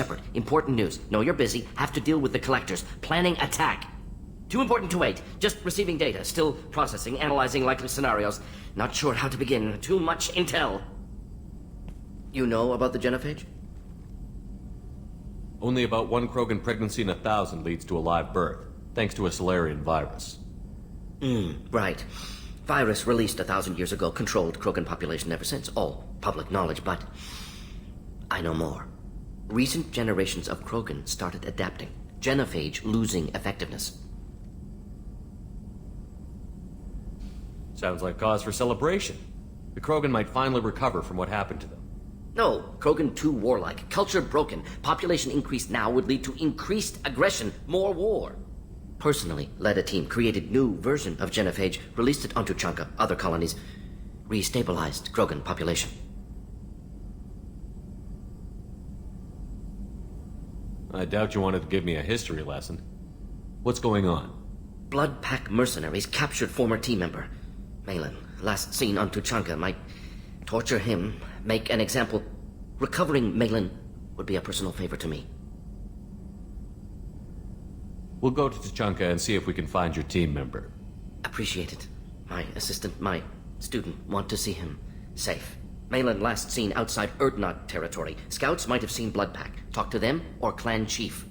Shepard, important news. Know you're busy. Have to deal with the collectors. Planning attack. Too important to wait. Just receiving data. Still processing, analyzing likely scenarios. Not sure how to begin. Too much intel. You know about the genophage? Only about one Krogan pregnancy in 1,000 leads to a live birth, thanks to a Solarian virus. Right. Virus released 1,000 years ago, controlled Krogan population ever since. All public knowledge, but I know more. Recent generations of Krogan started adapting. Genophage losing effectiveness. Sounds like cause for celebration. The Krogan might finally recover from what happened to them. No, Krogan too warlike, culture broken. Population increase now would lead to increased aggression, more war. Personally, led a team, created new version of genophage, released it onto Chanka, other colonies, restabilized Krogan population. I doubt you wanted to give me a history lesson. What's going on? Blood Pack mercenaries captured former team member. Malin, last seen on Tuchanka, might torture him, make an example. Recovering Malin would be a personal favor to me. We'll go to Tuchanka and see if we can find your team member. Appreciate it. My assistant, my student, want to see him safe. Malin last seen outside Erdnot territory. Scouts might have seen Blood Pack. Talk to them or clan chief.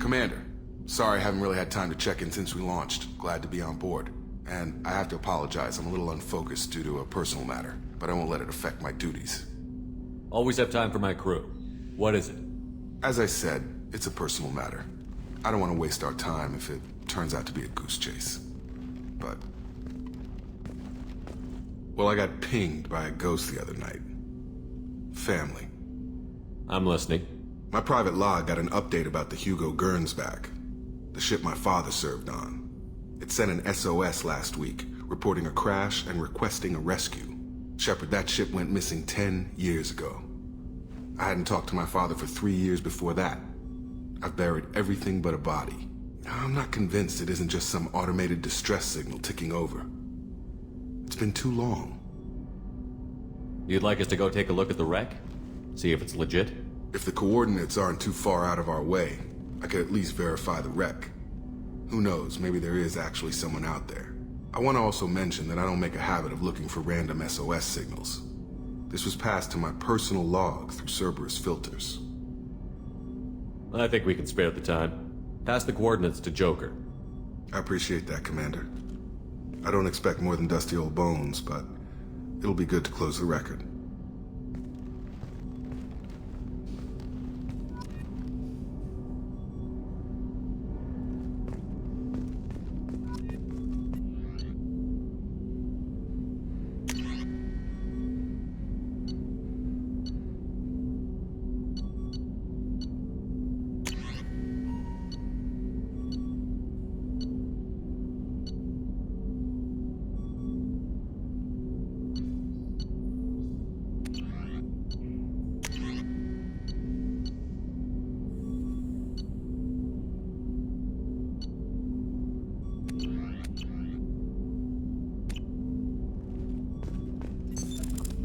Commander, sorry I haven't really had time to check in since we launched. Glad to be on board. And I have to apologize, I'm a little unfocused due to a personal matter, but I won't let it affect my duties. Always have time for my crew. What is it? As I said, it's a personal matter. I don't want to waste our time if it turns out to be a goose chase. But... well, I got pinged by a ghost the other night. Family. I'm listening. My private log got an update about the Hugo Gurns back, the ship my father served on. It sent an SOS last week, reporting a crash and requesting a rescue. Shepard, that ship went missing 10 years ago. I hadn't talked to my father for 3 years before that. I've buried everything but a body. I'm not convinced it isn't just some automated distress signal ticking over. It's been too long. You'd like us to go take a look at the wreck? See if it's legit? If the coordinates aren't too far out of our way, I could at least verify the wreck. Who knows, maybe there is actually someone out there. I want to also mention that I don't make a habit of looking for random SOS signals. This was passed to my personal log through Cerberus filters. I think we can spare the time. Pass the coordinates to Joker. I appreciate that, Commander. I don't expect more than dusty old bones, but it'll be good to close the record.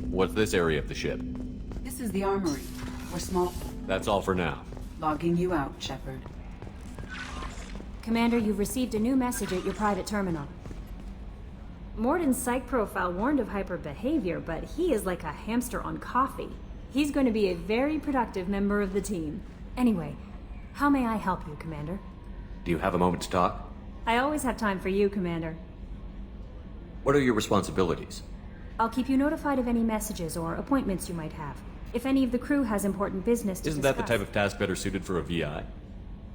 What's this area of the ship? This is the armory. We're small. That's all for now. Logging you out, Shepard. Commander, you've received a new message at your private terminal. Morden's psych profile warned of hyper behavior, but he is like a hamster on coffee. He's going to be a very productive member of the team. Anyway, how may I help you, Commander? Do you have a moment to talk? I always have time for you, Commander. What are your responsibilities? I'll keep you notified of any messages or appointments you might have. If any of the crew has important business to Isn't discuss. that the type of task better suited for a VI?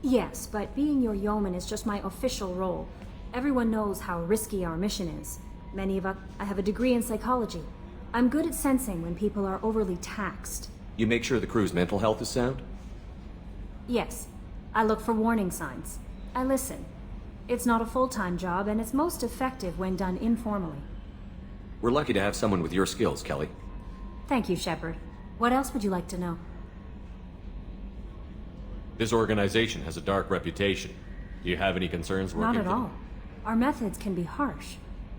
Yes, but being your yeoman is just my official role. Everyone knows how risky our mission is. I have a degree in psychology. I'm good at sensing when people are overly taxed. You make sure the crew's mental health is sound? Yes, I look for warning signs. I listen. It's not a full-time job, and it's most effective when done informally. We're lucky to have someone with your skills, Kelly. Thank you, Shepard. What else would you like to know? This organization has a dark reputation. Do you have any concerns working Not for at them? all. Our methods can be harsh.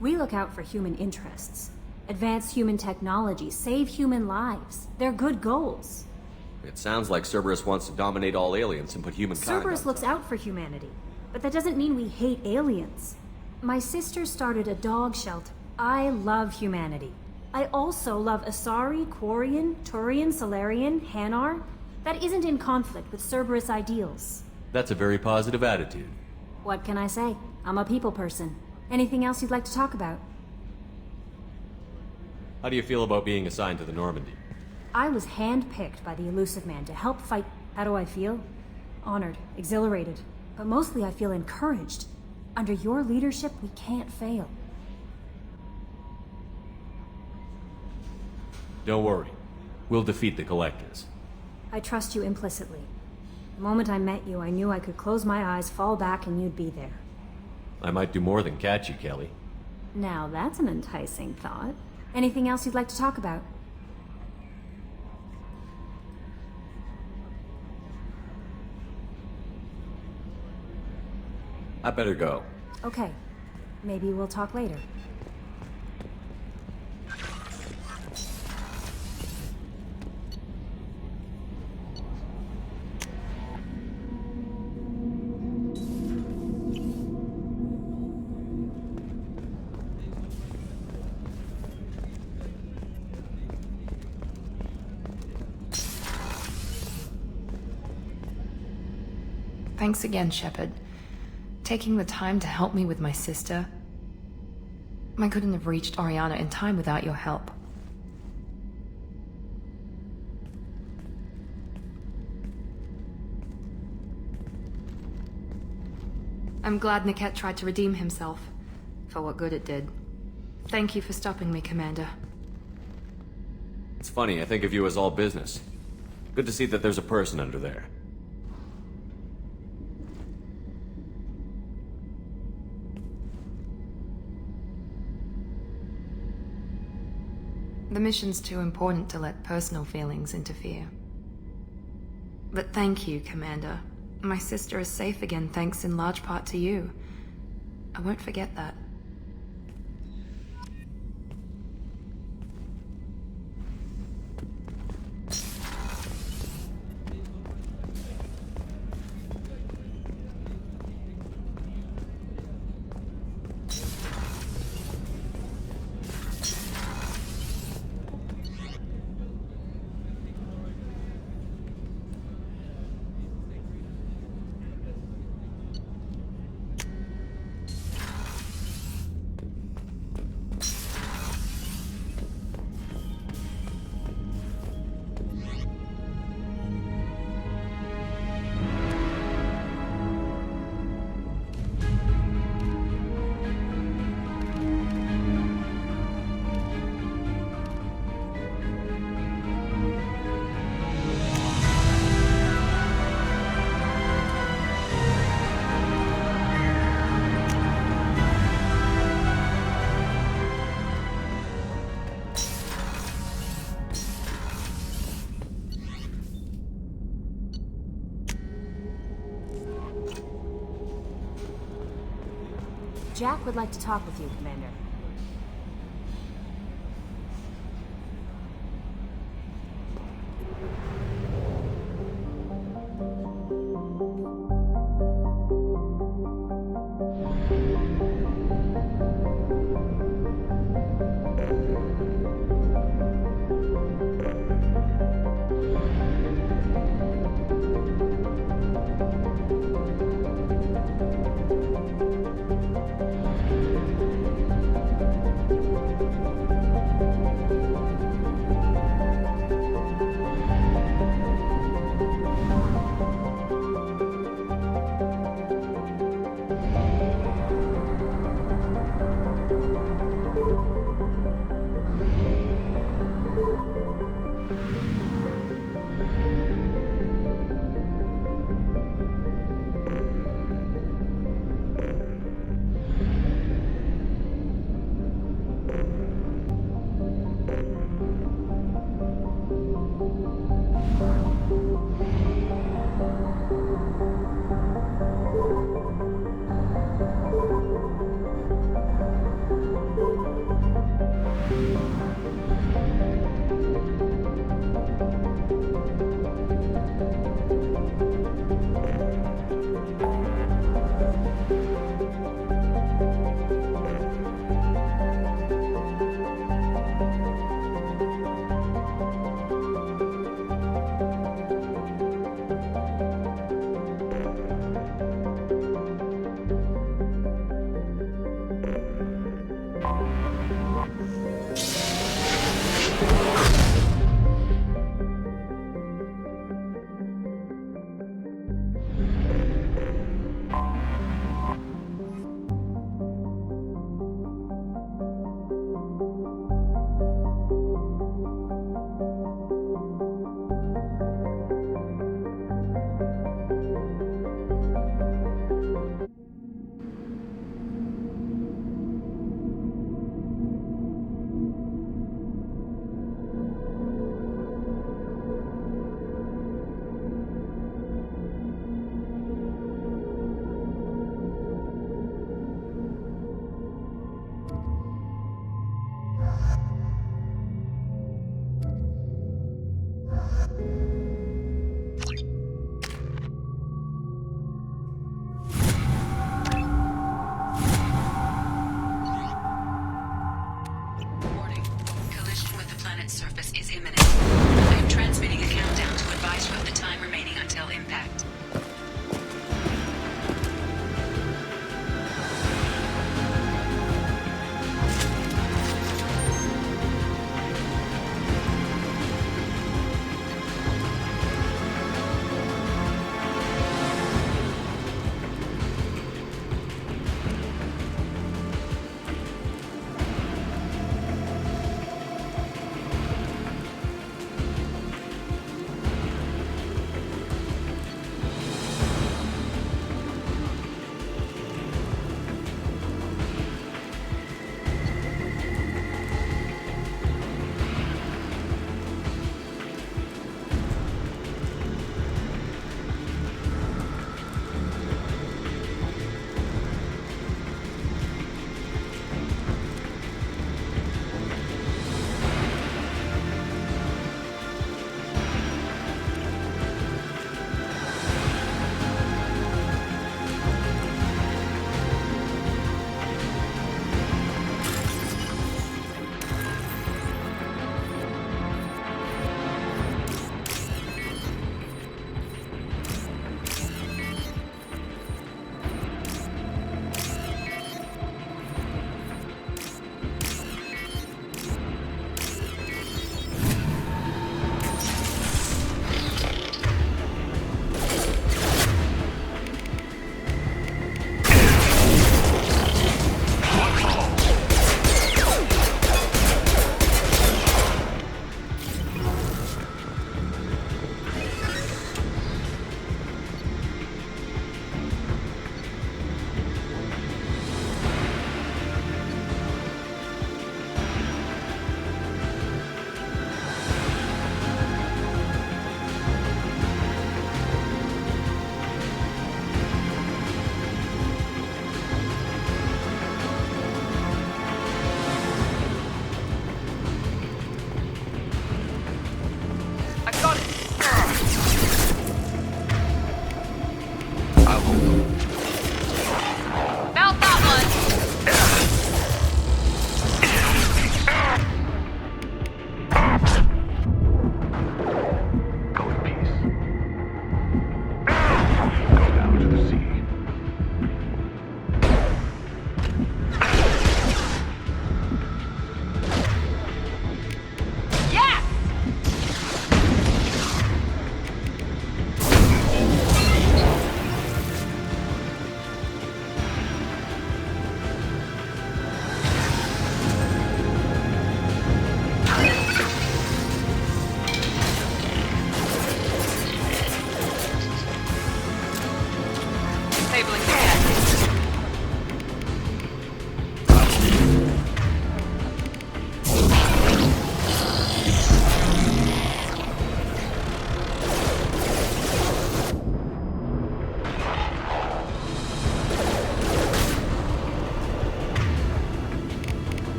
We look out for human interests. Advance human technology, save human lives. They're good goals. It sounds like Cerberus wants to dominate all aliens and put humankind Cerberus on looks top. out for humanity, but that doesn't mean we hate aliens. My sister started a dog shelter. I love humanity. I also love Asari, Quarian, Turian, Solarian, Hanar. That isn't in conflict with Cerberus ideals. That's a very positive attitude. What can I say? I'm a people person. Anything else you'd like to talk about? How do you feel about being assigned to the Normandy? I was handpicked by the Elusive Man to help fight. How do I feel? Honored, exhilarated, but mostly I feel encouraged. Under your leadership, we can't fail. Don't worry. We'll defeat the Collectors. I trust you implicitly. The moment I met you, I knew I could close my eyes, fall back, and you'd be there. I might do more than catch you, Kelly. Now that's an enticing thought. Anything else you'd like to talk about? I better go. Okay. Maybe we'll talk later. Thanks again, Shepard. Taking the time to help me with my sister. I couldn't have reached Oriana in time without your help. I'm glad Niket tried to redeem himself, for what good it did. Thank you for stopping me, Commander. It's funny, I think of you as all business. Good to see that there's a person under there. The mission's too important to let personal feelings interfere. But thank you, Commander. My sister is safe again thanks in large part to you. I won't forget that. Jack would like to talk with you, Commander.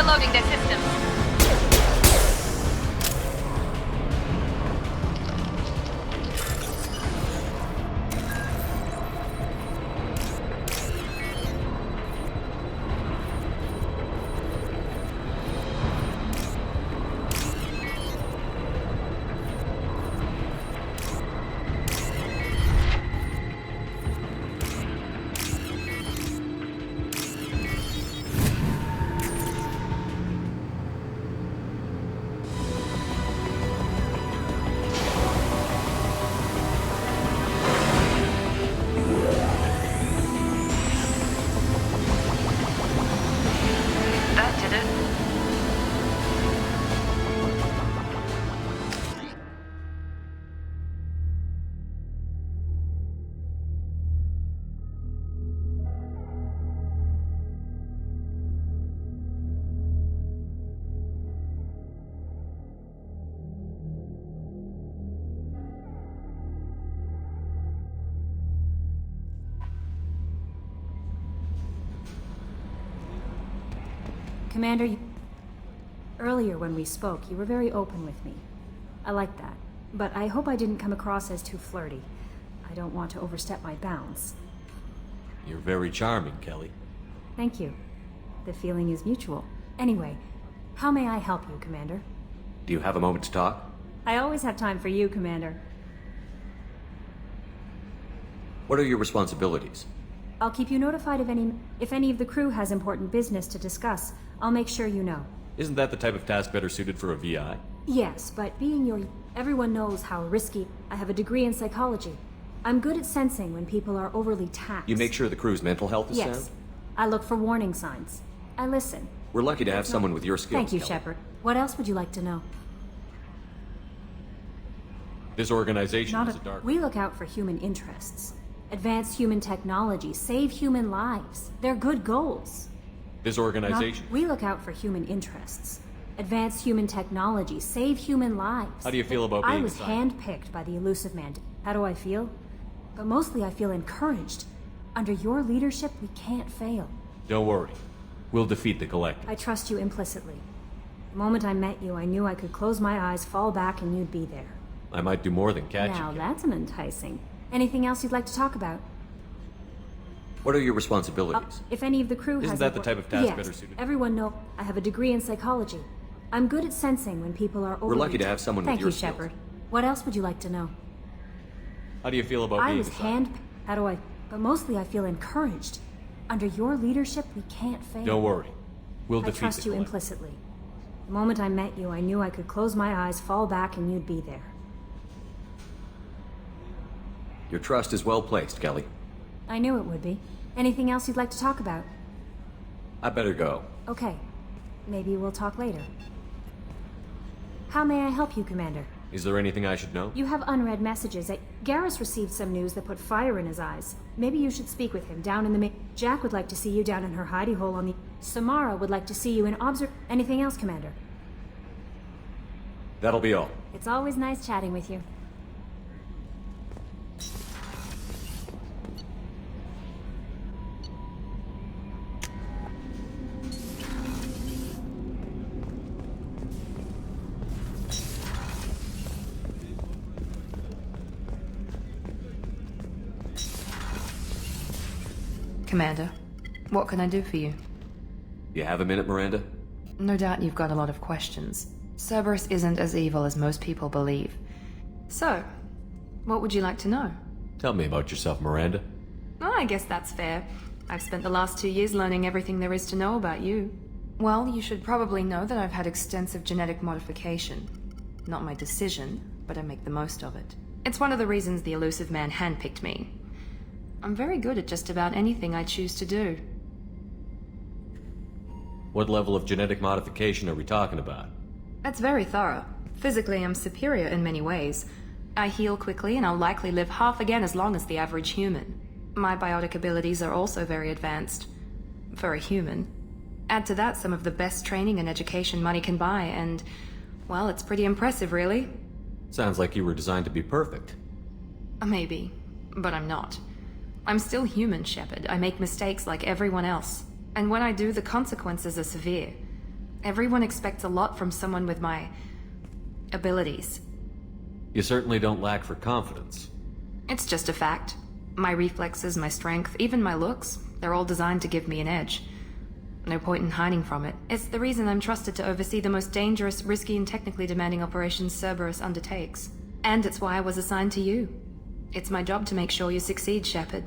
overloading their systems. Commander, earlier when we spoke, you were very open with me. I like that, but I hope I didn't come across as too flirty. I don't want to overstep my bounds. You're very charming, Kelly. Thank you. The feeling is mutual. Anyway, how may I help you, Commander? Do you have a moment to talk? I always have time for you, Commander. What are your responsibilities? I'll keep you notified if any of the crew has important business to discuss. I'll make sure you know. Isn't that the type of task better suited for a VI? Yes, but everyone knows how risky. I have a degree in psychology. I'm good at sensing when people are overly taxed. You make sure the crew's mental health is Yes. sound? I look for warning signs. I listen. We're lucky to have someone with your skills, Thank you, Kelly. Shepard. What else would you like to know? This organization is a dark... We look out for human interests. Advance human technology, save human lives. They're good goals. This organization... We look out for human interests. Advance human technology, save human lives. How do you feel about being I was assigned? handpicked by the elusive man. How do I feel? But mostly I feel encouraged. Under your leadership, we can't fail. Don't worry. We'll defeat the Collector. I trust you implicitly. The moment I met you, I knew I could close my eyes, fall back, and you'd be there. I might do more than catch Now you. that's an enticing. Anything else you'd like to talk about? What are your responsibilities? If any of the crew Isn't has... that the type of task yes, better suited? Everyone know I have a degree in psychology. I'm good at sensing when people are overly... We're lucky to have someone with Thank your you, skills. Shepard. What else would you like to know? How do you feel about I being was assigned? How do I... But mostly I feel encouraged. Under your leadership, we can't fail. Don't worry. We'll I defeat trust the you Collector. implicitly. The moment I met you, I knew I could close my eyes, fall back, and you'd be there. Your trust is well placed, Kelly. I knew it would be. Anything else you'd like to talk about? I better go. Okay. Maybe we'll talk later. How may I help you, Commander? Is there anything I should know? You have unread messages. Garrus received some news that put fire in his eyes. Maybe you should speak with him down in the Jack would like to see you down in her hidey hole on the... Samara would like to see you in Anything else, Commander? That'll be all. It's always nice chatting with you. Commander, what can I do for you? You have a minute, Miranda? No doubt you've got a lot of questions. Cerberus isn't as evil as most people believe. So, what would you like to know? Tell me about yourself, Miranda. Oh, I guess that's fair. I've spent the last 2 years learning everything there is to know about you. Well, you should probably know that I've had extensive genetic modification. Not my decision, but I make the most of it. It's one of the reasons the elusive man handpicked me. I'm very good at just about anything I choose to do. What level of genetic modification are we talking about? That's very thorough. Physically, I'm superior in many ways. I heal quickly, and I'll likely live half again as long as the average human. My biotic abilities are also very advanced. For a human. Add to that some of the best training and education money can buy, and... well, it's pretty impressive, really. Sounds like you were designed to be perfect. Maybe, but I'm not. I'm still human, Shepard. I make mistakes like everyone else. And when I do, the consequences are severe. Everyone expects a lot from someone with my abilities. You certainly don't lack for confidence. It's just a fact. My reflexes, my strength, even my looks, they're all designed to give me an edge. No point in hiding from it. It's the reason I'm trusted to oversee the most dangerous, risky, and technically demanding operations Cerberus undertakes. And it's why I was assigned to you. It's my job to make sure you succeed, Shepard.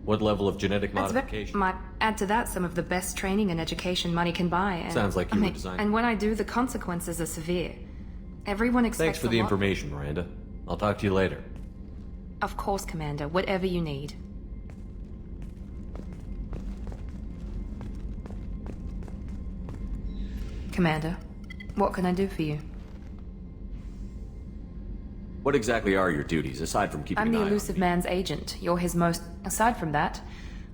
What level of genetic modification? Might add to that some of the best training and education money can buy. And, Sounds like you were designed. And when I do, the consequences are severe. Everyone expects Thanks for the information, Miranda. I'll talk to you later. Of course, Commander. Whatever you need. Commander, what can I do for you? What exactly are your duties, aside from keeping I'm an the eye on Elusive me? Man's agent. You're his most... Aside from that,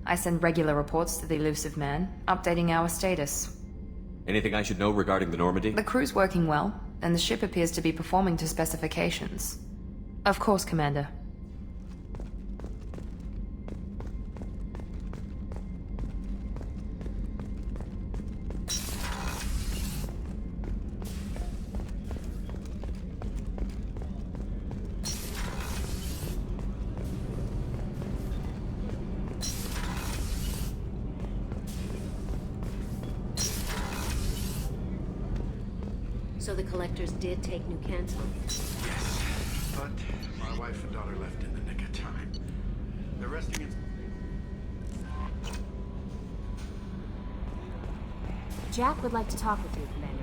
I send regular reports to the Elusive Man, updating our status. Anything I should know regarding the Normandy? The crew's working well, and the ship appears to be performing to specifications. Of course, Commander. So the collectors did take New Canton. Yes, but my wife and daughter left in the nick of time. They're resting in... Jack would like to talk with you, Commander.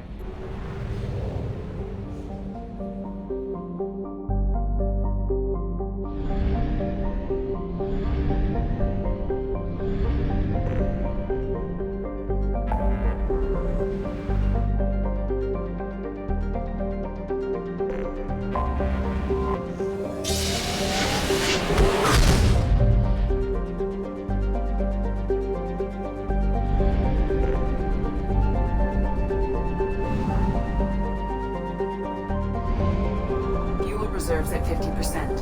Fuel reserves at 50%.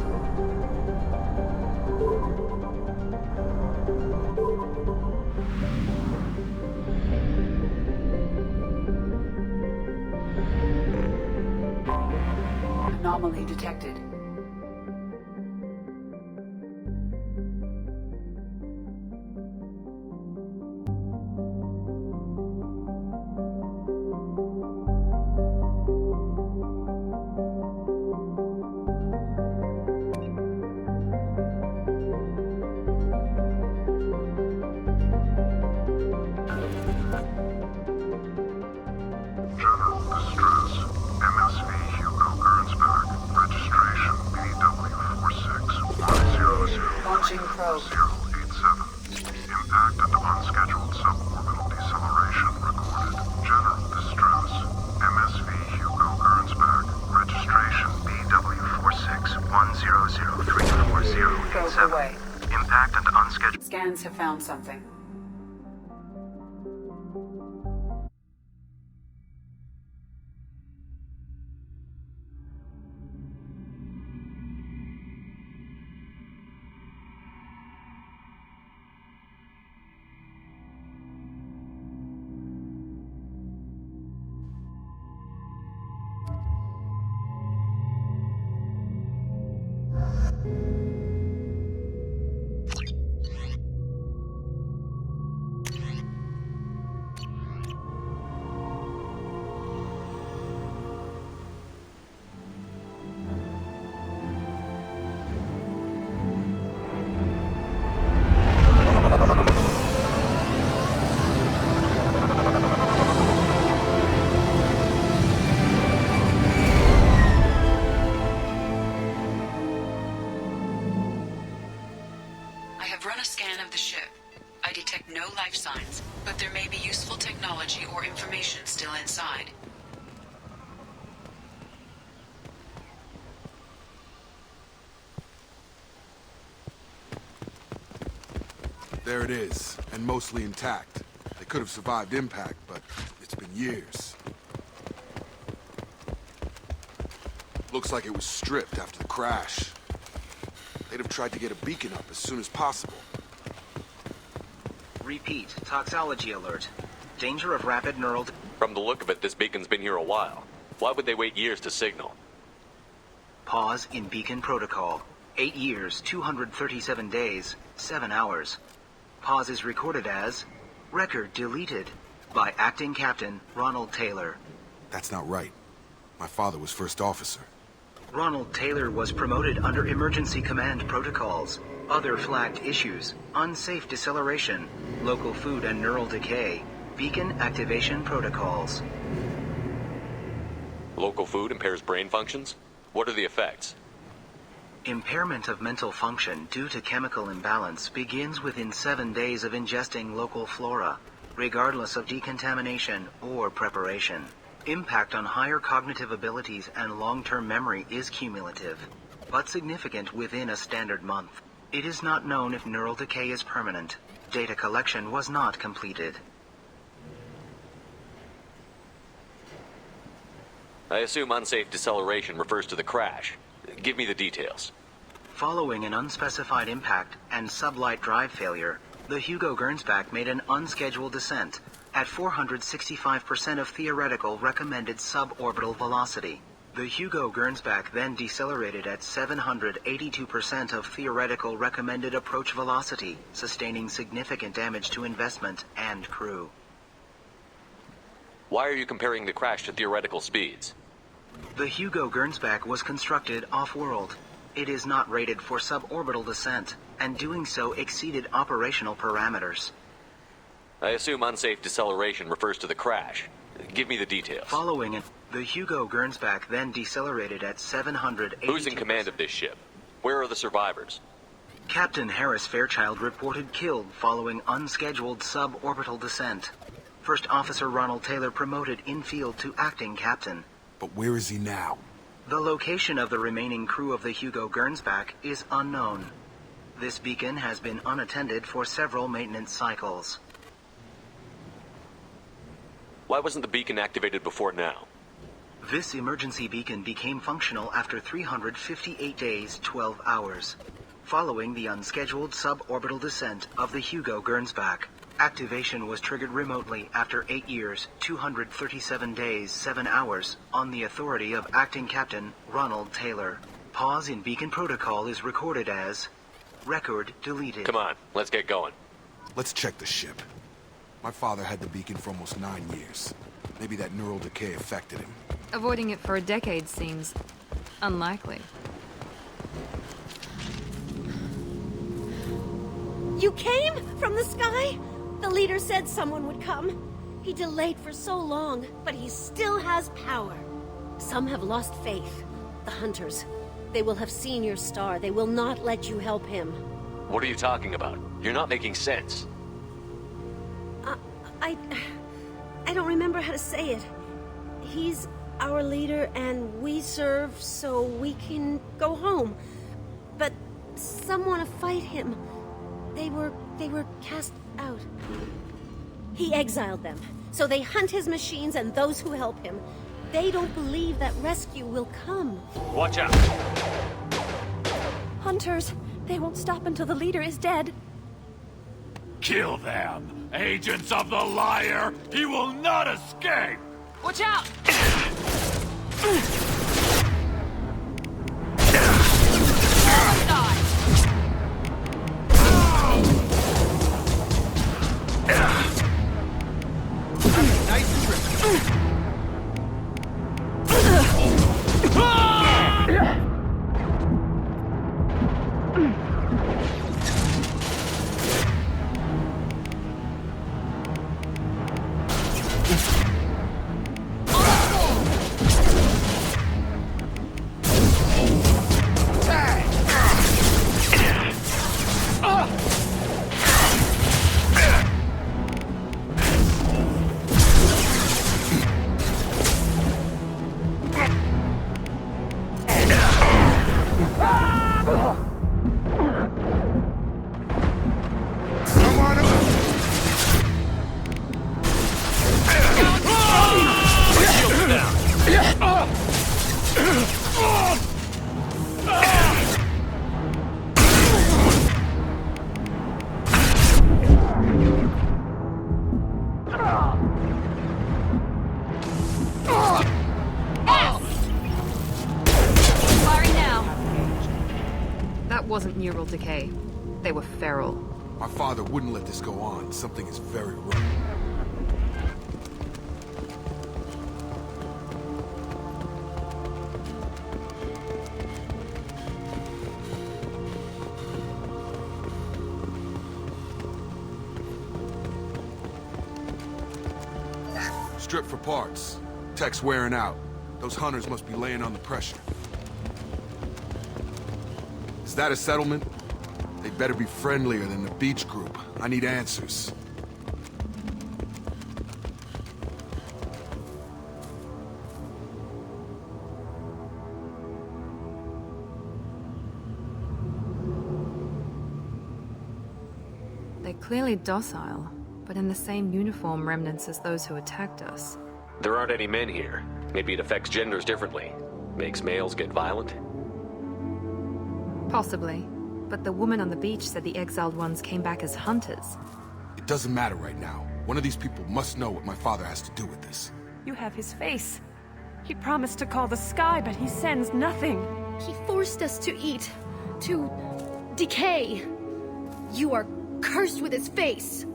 Anomaly detected. General distress. MSV Hugo Gernsback. Registration BW46100. Launching probe. 087. Impact and unscheduled suborbital deceleration recorded. General distress. MSV Hugo Gernsback. Registration BW46100340087. Goes away. Impact and unscheduled... Scans have found something. I have run a scan of the ship. I detect no life signs, but there may be useful technology or information still inside. There it is, and mostly intact. They could have survived impact, but it's been years. Looks like it was stripped after the crash. They'd have tried to get a beacon up as soon as possible. Repeat, toxology alert. Danger of rapid neural... From the look of it, this beacon's been here a while. Why would they wait years to signal? Pause in beacon protocol. 8 years, 237 days, 7 hours. Pause is recorded as... Record deleted. By Acting Captain Ronald Taylor. That's not right. My father was first officer. Ronald Taylor was promoted under emergency command protocols. Other flagged issues: unsafe deceleration, local food and neural decay, beacon activation protocols. Local food impairs brain functions? What are the effects? Impairment of mental function due to chemical imbalance begins within 7 days of ingesting local flora, regardless of decontamination or preparation. Impact on higher cognitive abilities and long-term memory is cumulative, but significant within a standard month. It is not known if neural decay is permanent. Data collection was not completed. I assume unsafe deceleration refers to the crash. Give me the details. Following an unspecified impact and sublight drive failure, the Hugo Gernsback made an unscheduled descent at 465% of theoretical recommended suborbital velocity. The Hugo Gernsback then decelerated at 782% of theoretical recommended approach velocity, sustaining significant damage to investment and crew. Why are you comparing the crash to theoretical speeds? The Hugo Gernsback was constructed off-world. It is not rated for suborbital descent, and doing so exceeded operational parameters. I assume unsafe deceleration refers to the crash. Give me the details. Following it, the Hugo Gernsback then decelerated at 780. Who's in command of this ship? Where are the survivors? Captain Harris Fairchild reported killed following unscheduled suborbital descent. First Officer Ronald Taylor promoted in-field to acting captain. But where is he now? The location of the remaining crew of the Hugo Gernsback is unknown. This beacon has been unattended for several maintenance cycles. Why wasn't the beacon activated before now? This emergency beacon became functional after 358 days, 12 hours, following the unscheduled suborbital descent of the Hugo Gernsback. Activation was triggered remotely after 8 years, 237 days, 7 hours, on the authority of Acting Captain Ronald Taylor. Pause in beacon protocol is recorded as... Record deleted. Come on, let's get going. Let's check the ship. My father had the beacon for almost 9 years. Maybe that neural decay affected him. Avoiding it for a decade seems unlikely. You came from the sky? The leader said someone would come. He delayed for so long, but he still has power. Some have lost faith. The hunters. They will have seen your star. They will not let you help him. What are you talking about? You're not making sense. I don't remember how to say it. He's our leader and we serve so we can go home. But some want to fight him. They were cast out. He exiled them, so they hunt his machines and those who help him. They don't believe that rescue will come. Watch out! Hunters, they won't stop until the leader is dead. Kill them! Agents of the liar! He will not escape! Watch out! Nice trip. neural decay. They were feral. My father wouldn't let this go on. Something is very wrong. Strip for parts. Tech's wearing out. Those hunters must be laying on the pressure. Is that a settlement? They better be friendlier than the beach group. I need answers. They're clearly docile, but in the same uniform remnants as those who attacked us. There aren't any men here. Maybe it affects genders differently. Makes males get violent? Possibly. But the woman on the beach said the exiled ones came back as hunters. It doesn't matter right now. One of these people must know what my father has to do with this. You have his face. He promised to call the sky, but he sends nothing. He forced us to eat, to decay. You are cursed with his face.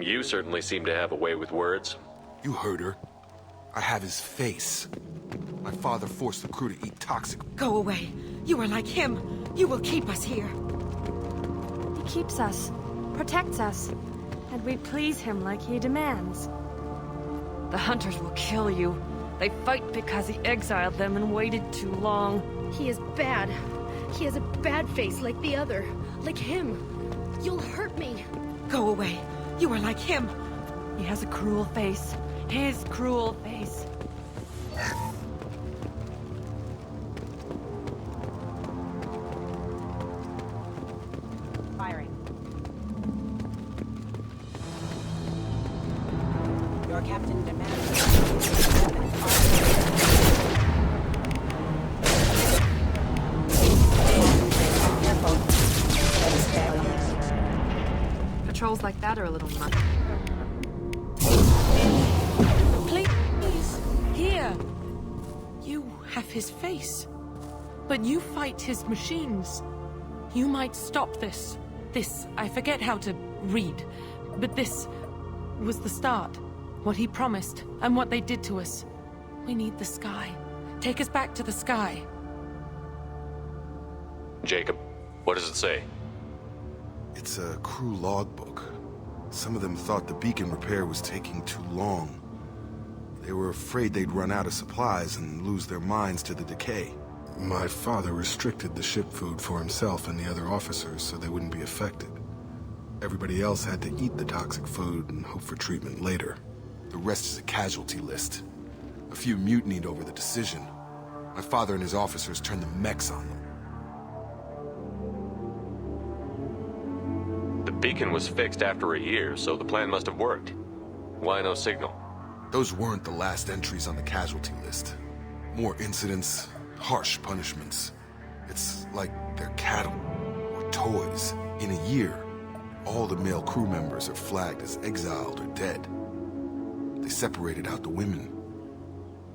You certainly seem to have a way with words. You heard her. I have his face. My father forced the crew to eat toxic. Go away. You are like him. You will keep us here. He keeps us, protects us, and we please him like he demands. The hunters will kill you. They fight because he exiled them and waited too long. He is bad. He has a bad face like the other. Like him. You'll hurt me. Go away. You are like him. He has a cruel face. His cruel face. Firing. Your captain demands... Patrols like that are a little much. Please, here. You have his face. But you fight his machines. You might stop this. This, I forget how to read. But this was the start. What he promised, and what they did to us. We need the sky. Take us back to the sky. Jacob, what does it say? It's a crew logbook. Some of them thought the beacon repair was taking too long. They were afraid they'd run out of supplies and lose their minds to the decay. My father restricted the ship food for himself and the other officers so they wouldn't be affected. Everybody else had to eat the toxic food and hope for treatment later. The rest is a casualty list. A few mutinied over the decision. My father and his officers turned the mechs on them. The beacon was fixed after a year, so the plan must have worked. Why no signal? Those weren't the last entries on the casualty list. More incidents, harsh punishments. It's like they're cattle, or toys. In a year, all the male crew members are flagged as exiled or dead. They separated out the women,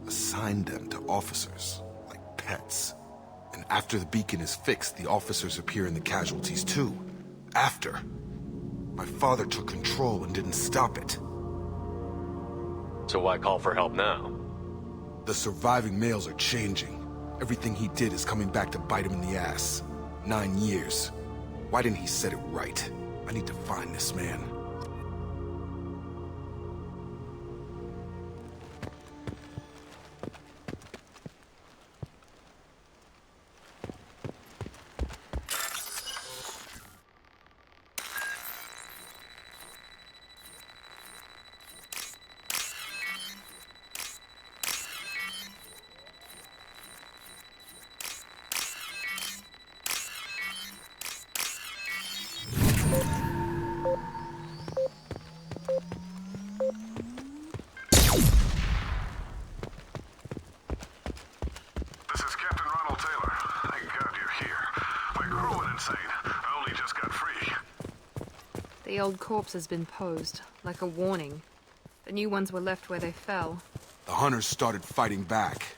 assigned them to officers, like pets. And after the beacon is fixed, the officers appear in the casualties too. After. My father took control and didn't stop it. So why call for help now? The surviving males are changing. Everything he did is coming back to bite him in the ass. 9 years. Why didn't he set it right? I need to find this man. The old corpse has been posed, like a warning. The new ones were left where they fell. The hunters started fighting back.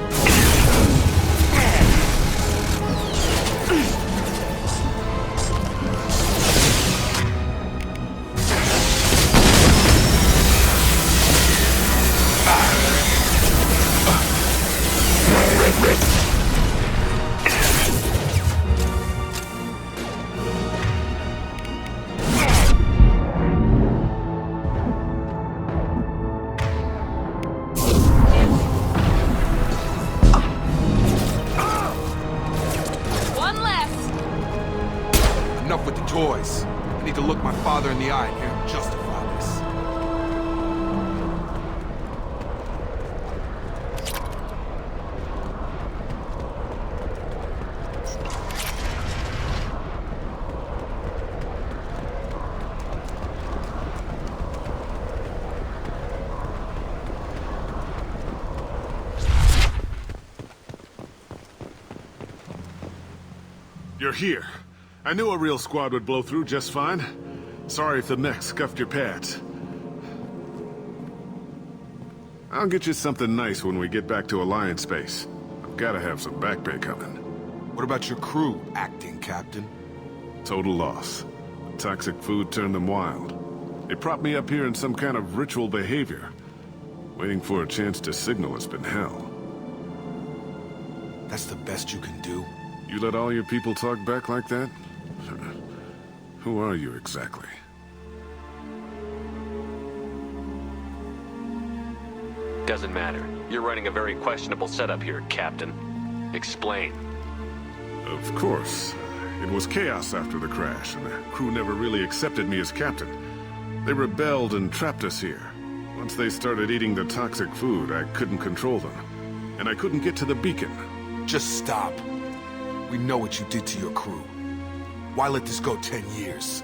you're here. I knew a real squad would blow through just fine. Sorry if the mech scuffed your pads. I'll get you something nice when we get back to Alliance space. I've gotta have some back pay coming. What about your crew, acting captain? Total loss. Toxic food turned them wild. They propped me up here in some kind of ritual behavior. Waiting for a chance to signal has been hell. That's the best you can do? You let all your people talk back like that? Who are you exactly? Doesn't matter. You're running a very questionable setup here, Captain. Explain. Of course. It was chaos after the crash, and the crew never really accepted me as captain. They rebelled and trapped us here. Once they started eating the toxic food, I couldn't control them. And I couldn't get to the beacon. Just stop. We know what you did to your crew. Why let this go 10 years?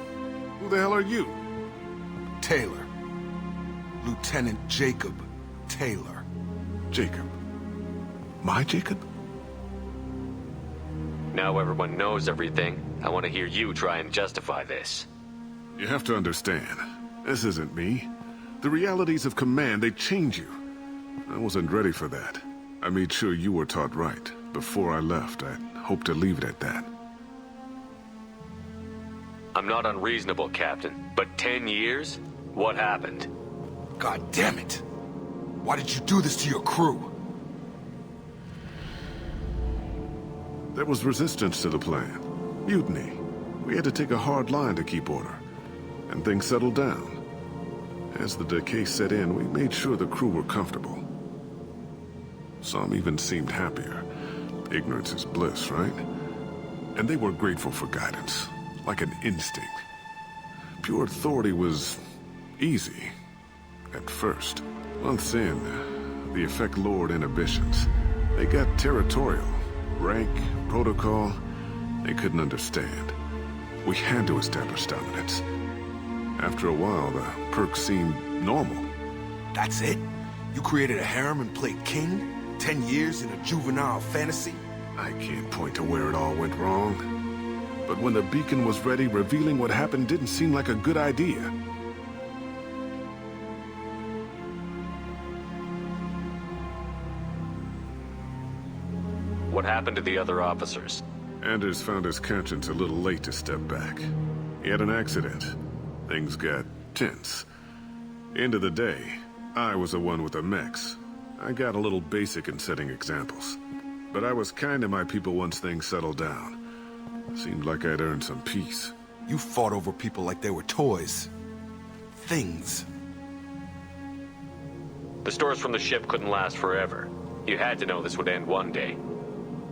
Who the hell are you? Taylor. Lieutenant Jacob Taylor. Jacob? My Jacob? Now everyone knows everything. I want to hear you try and justify this. You have to understand. This isn't me. The realities of command, they change you. I wasn't ready for that. I made sure you were taught right. Before I left, I hoped to leave it at that. I'm not unreasonable, Captain, but 10 years? What happened? God damn it! Why did you do this to your crew? There was resistance to the plan. Mutiny. We had to take a hard line to keep order. And things settled down. As the decay set in, we made sure the crew were comfortable. Some even seemed happier. Ignorance is bliss, right? And they were grateful for guidance, like an instinct. Pure authority was easy, at first. Months in, the effect lowered inhibitions. They got territorial. Rank, protocol, they couldn't understand. We had to establish dominance. After a while, the perks seemed normal. That's it? You created a harem and played king? 10 years in a juvenile fantasy? I can't point to where it all went wrong. But when the beacon was ready, revealing what happened didn't seem like a good idea. What happened to the other officers? Anders found his conscience a little late to step back. He had an accident. Things got tense. End of the day, I was the one with the mechs. I got a little basic in setting examples. But I was kind to my people once things settled down. Seemed like I'd earned some peace. You fought over people like they were toys. Things. The stores from the ship couldn't last forever. You had to know this would end one day.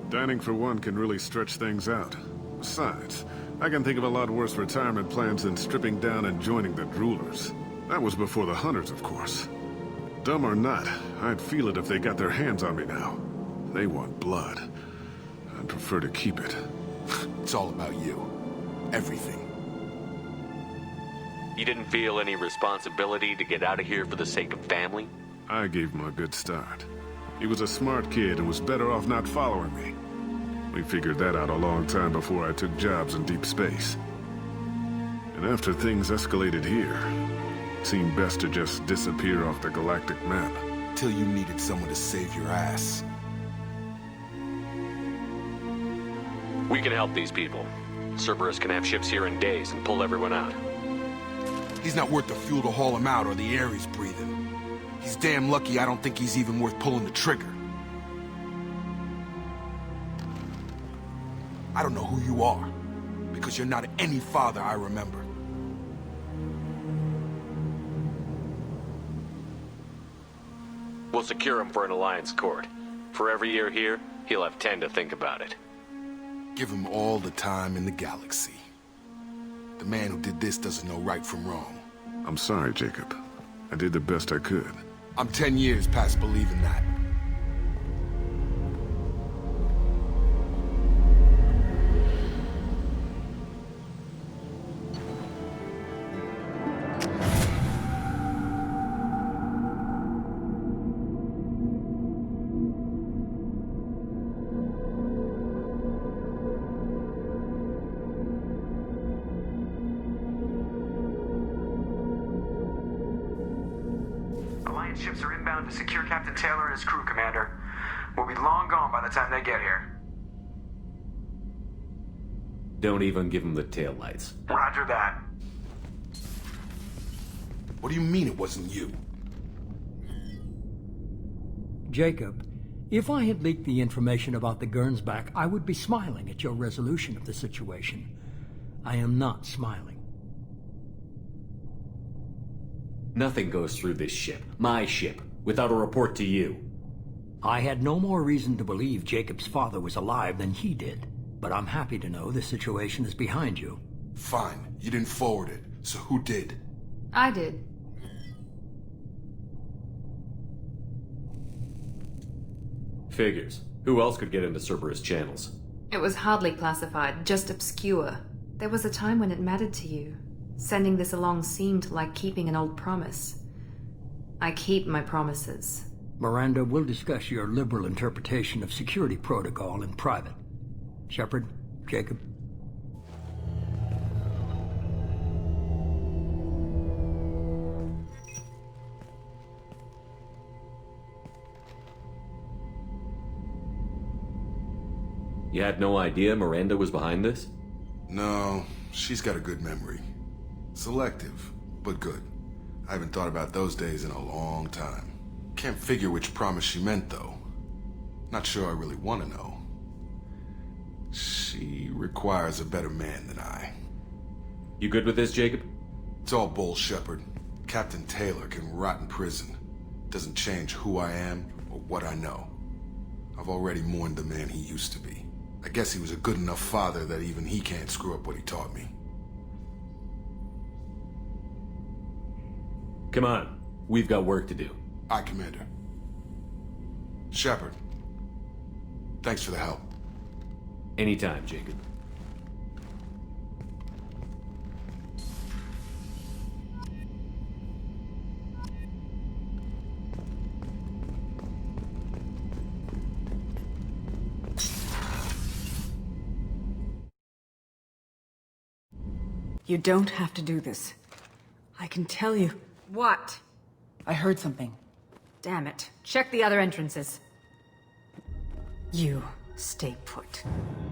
Dining for one can really stretch things out. Besides, I can think of a lot worse retirement plans than stripping down and joining the droolers. That was before the hunters, of course. Dumb or not, I'd feel it if they got their hands on me now. They want blood. I'd prefer to keep it. It's all about you. Everything. You didn't feel any responsibility to get out of here for the sake of family? I gave him a good start. He was a smart kid and was better off not following me. We figured that out a long time before I took jobs in deep space. And after things escalated here, it seemed best to just disappear off the galactic map. Till you needed someone to save your ass. We can help these people. Cerberus can have ships here in days and pull everyone out. He's not worth the fuel to haul him out or the air he's breathing. He's damn lucky I don't think he's even worth pulling the trigger. I don't know who you are, because you're not any father I remember. We'll secure him for an Alliance court. For every year here, he'll have 10 to think about it. Give him all the time in the galaxy. The man who did this doesn't know right from wrong. I'm sorry, Jacob. I did the best I could. I'm 10 years past believing that. Alliance ships are inbound to secure Captain Taylor and his crew, Commander. We'll be long gone by the time they get here. Don't even give him the taillights. Roger that. What do you mean it wasn't you? Jacob, if I had leaked the information about the Gernsback, I would be smiling at your resolution of the situation. I am not smiling. Nothing goes through this ship, my ship, without a report to you. I had no more reason to believe Jacob's father was alive than he did, but I'm happy to know the situation is behind you. Fine, you didn't forward it, so who did? I did. Figures. Who else could get into Cerberus channels? It was hardly classified, just obscure. There was a time when it mattered to you. Sending this along seemed like keeping an old promise. I keep my promises. Miranda, we'll discuss your liberal interpretation of security protocol in private. Shepard, Jacob. You had no idea Miranda was behind this? No, she's got a good memory. Selective, but good. I haven't thought about those days in a long time. Can't figure which promise she meant, though. Not sure I really want to know. She requires a better man than I. You good with this, Jacob? It's all bull, Shepard. Captain Taylor can rot in prison. Doesn't change who I am or what I know. I've already mourned the man he used to be. I guess he was a good enough father that even he can't screw up what he taught me. Come on. We've got work to do. Aye, Commander. Shepard. Thanks for the help. Anytime, Jacob. You don't have to do this. I can tell you. What? I heard something. Damn it. Check the other entrances. You stay put.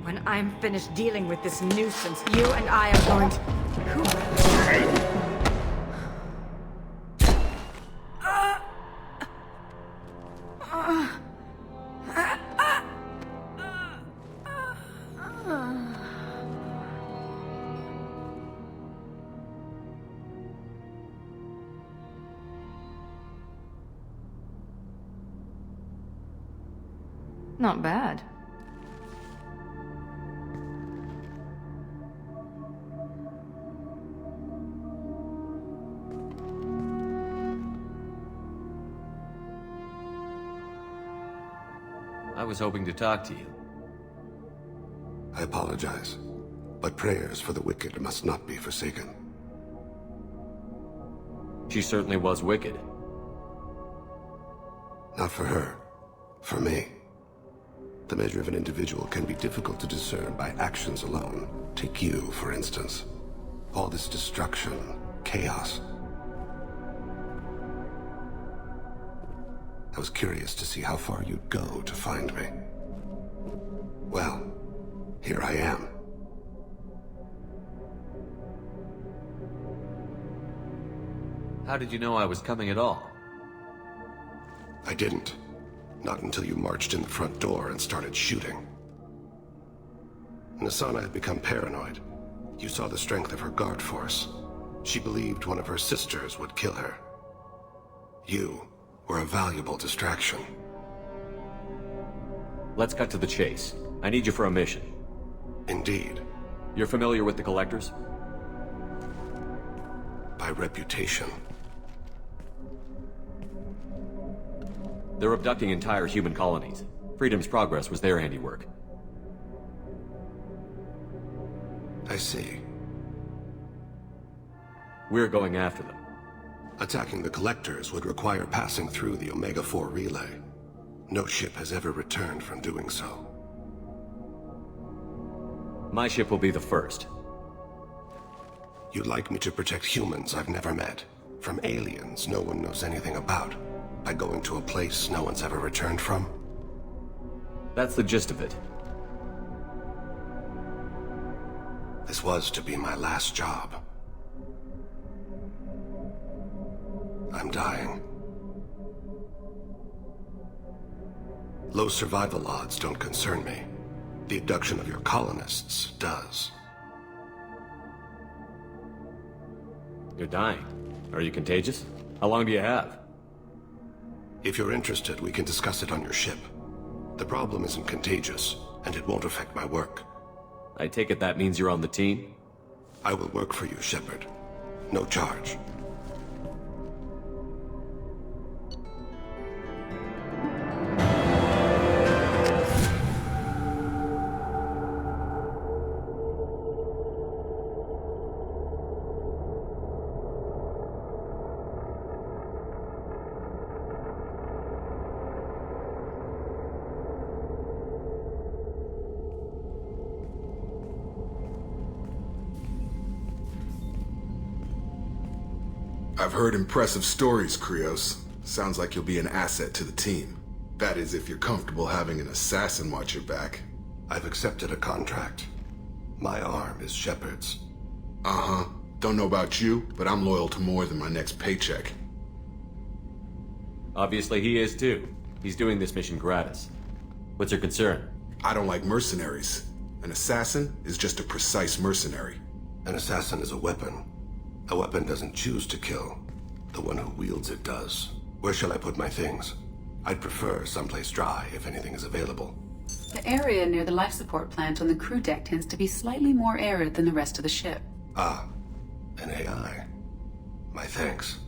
When I'm finished dealing with this nuisance, you and I are going to... Not bad. I was hoping to talk to you. I apologize, but prayers for the wicked must not be forsaken. She certainly was wicked. Not for her. For me. The measure of an individual can be difficult to discern by actions alone. Take you, for instance. All this destruction, chaos. I was curious to see how far you'd go to find me. Well, here I am. How did you know I was coming at all? I didn't. Not until you marched in the front door and started shooting. Nasana had become paranoid. You saw the strength of her guard force. She believed one of her sisters would kill her. You were a valuable distraction. Let's cut to the chase. I need you for a mission. Indeed. You're familiar with the Collectors? By reputation. They're abducting entire human colonies. Freedom's Progress was their handiwork. I see. We're going after them. Attacking the Collectors would require passing through the Omega-4 relay. No ship has ever returned from doing so. My ship will be the first. You'd like me to protect humans I've never met, from aliens no one knows anything about. By going to a place no one's ever returned from? That's the gist of it. This was to be my last job. I'm dying. Low survival odds don't concern me. The abduction of your colonists does. You're dying. Are you contagious? How long do you have? If you're interested, we can discuss it on your ship. The problem isn't contagious, and it won't affect my work. I take it that means you're on the team? I will work for you, Shepard. No charge. I've heard impressive stories, Krios. Sounds like you'll be an asset to the team. That is, if you're comfortable having an assassin watch your back. I've accepted a contract. My arm is Shepard's. Uh-huh. Don't know about you, but I'm loyal to more than my next paycheck. Obviously he is too. He's doing this mission gratis. What's your concern? I don't like mercenaries. An assassin is just a precise mercenary. An assassin is a weapon. A weapon doesn't choose to kill. The one who wields it does. Where shall I put my things? I'd prefer someplace dry if anything is available. The area near the life support plant on the crew deck tends to be slightly more arid than the rest of the ship. Ah, an AI. My thanks.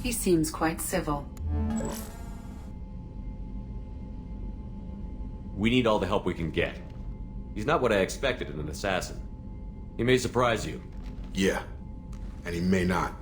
He seems quite civil. We need all the help we can get. He's not what I expected in an assassin. He may surprise you. Yeah, and he may not.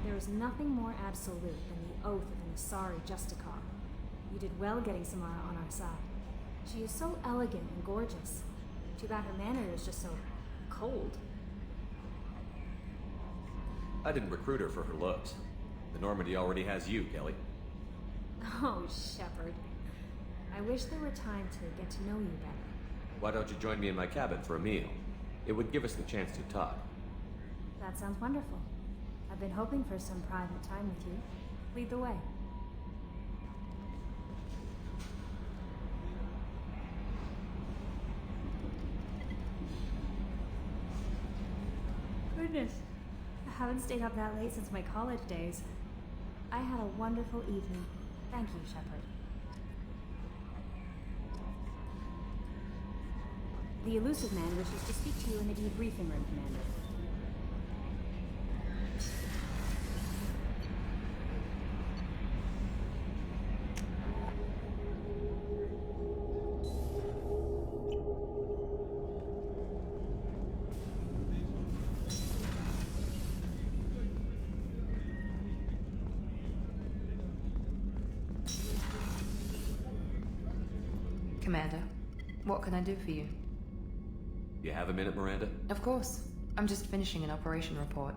There is nothing more absolute than the oath of an Asari Justicar. You did well getting Samara on our side. She is so elegant and gorgeous. Too bad her manner is just so cold. I didn't recruit her for her looks. The Normandy already has you, Kelly. Oh, Shepard. I wish there were time to get to know you better. Why don't you join me in my cabin for a meal? It would give us the chance to talk. That sounds wonderful. I've been hoping for some private time with you. Lead the way. Goodness. I haven't stayed up that late since my college days. I had a wonderful evening. Thank you, Shepard. The elusive man wishes to speak to you in the debriefing room, Commander. Commander, what can I do for you? You have a minute, Miranda? Of course. I'm just finishing an operation report.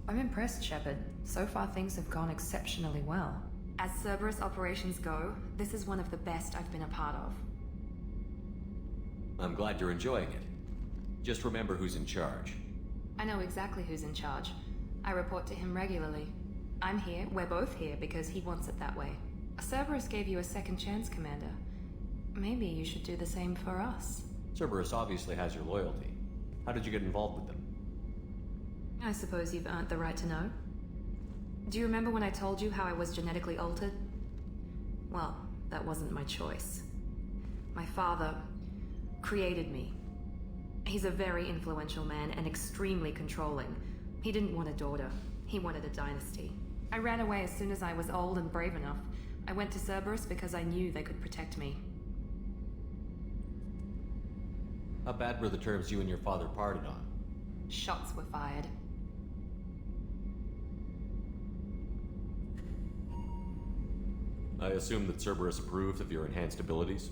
I'm impressed, Shepard. So far things have gone exceptionally well. As Cerberus operations go, this is one of the best I've been a part of. I'm glad you're enjoying it. Just remember who's in charge. I know exactly who's in charge. I report to him regularly. I'm here, we're both here, because he wants it that way. Cerberus gave you a second chance, Commander. Maybe you should do the same for us. Cerberus obviously has your loyalty. How did you get involved with them? I suppose you've earned the right to know. Do you remember when I told you how I was genetically altered? Well, that wasn't my choice. My father created me. He's a very influential man and extremely controlling. He didn't want a daughter. He wanted a dynasty. I ran away as soon as I was old and brave enough. I went to Cerberus because I knew they could protect me. How bad were the terms you and your father parted on? Shots were fired. I assume that Cerberus approved of your enhanced abilities?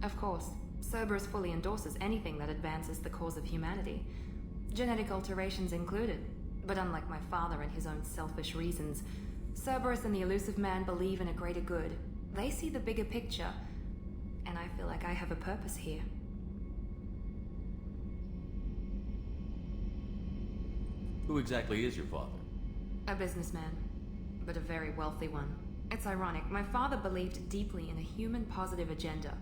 Of course. Cerberus fully endorses anything that advances the cause of humanity. Genetic alterations included. But unlike my father and his own selfish reasons, Cerberus and the Elusive Man believe in a greater good. They see the bigger picture, and I feel like I have a purpose here. Who exactly is your father? A businessman, but a very wealthy one. It's ironic, my father believed deeply in a human-positive agenda.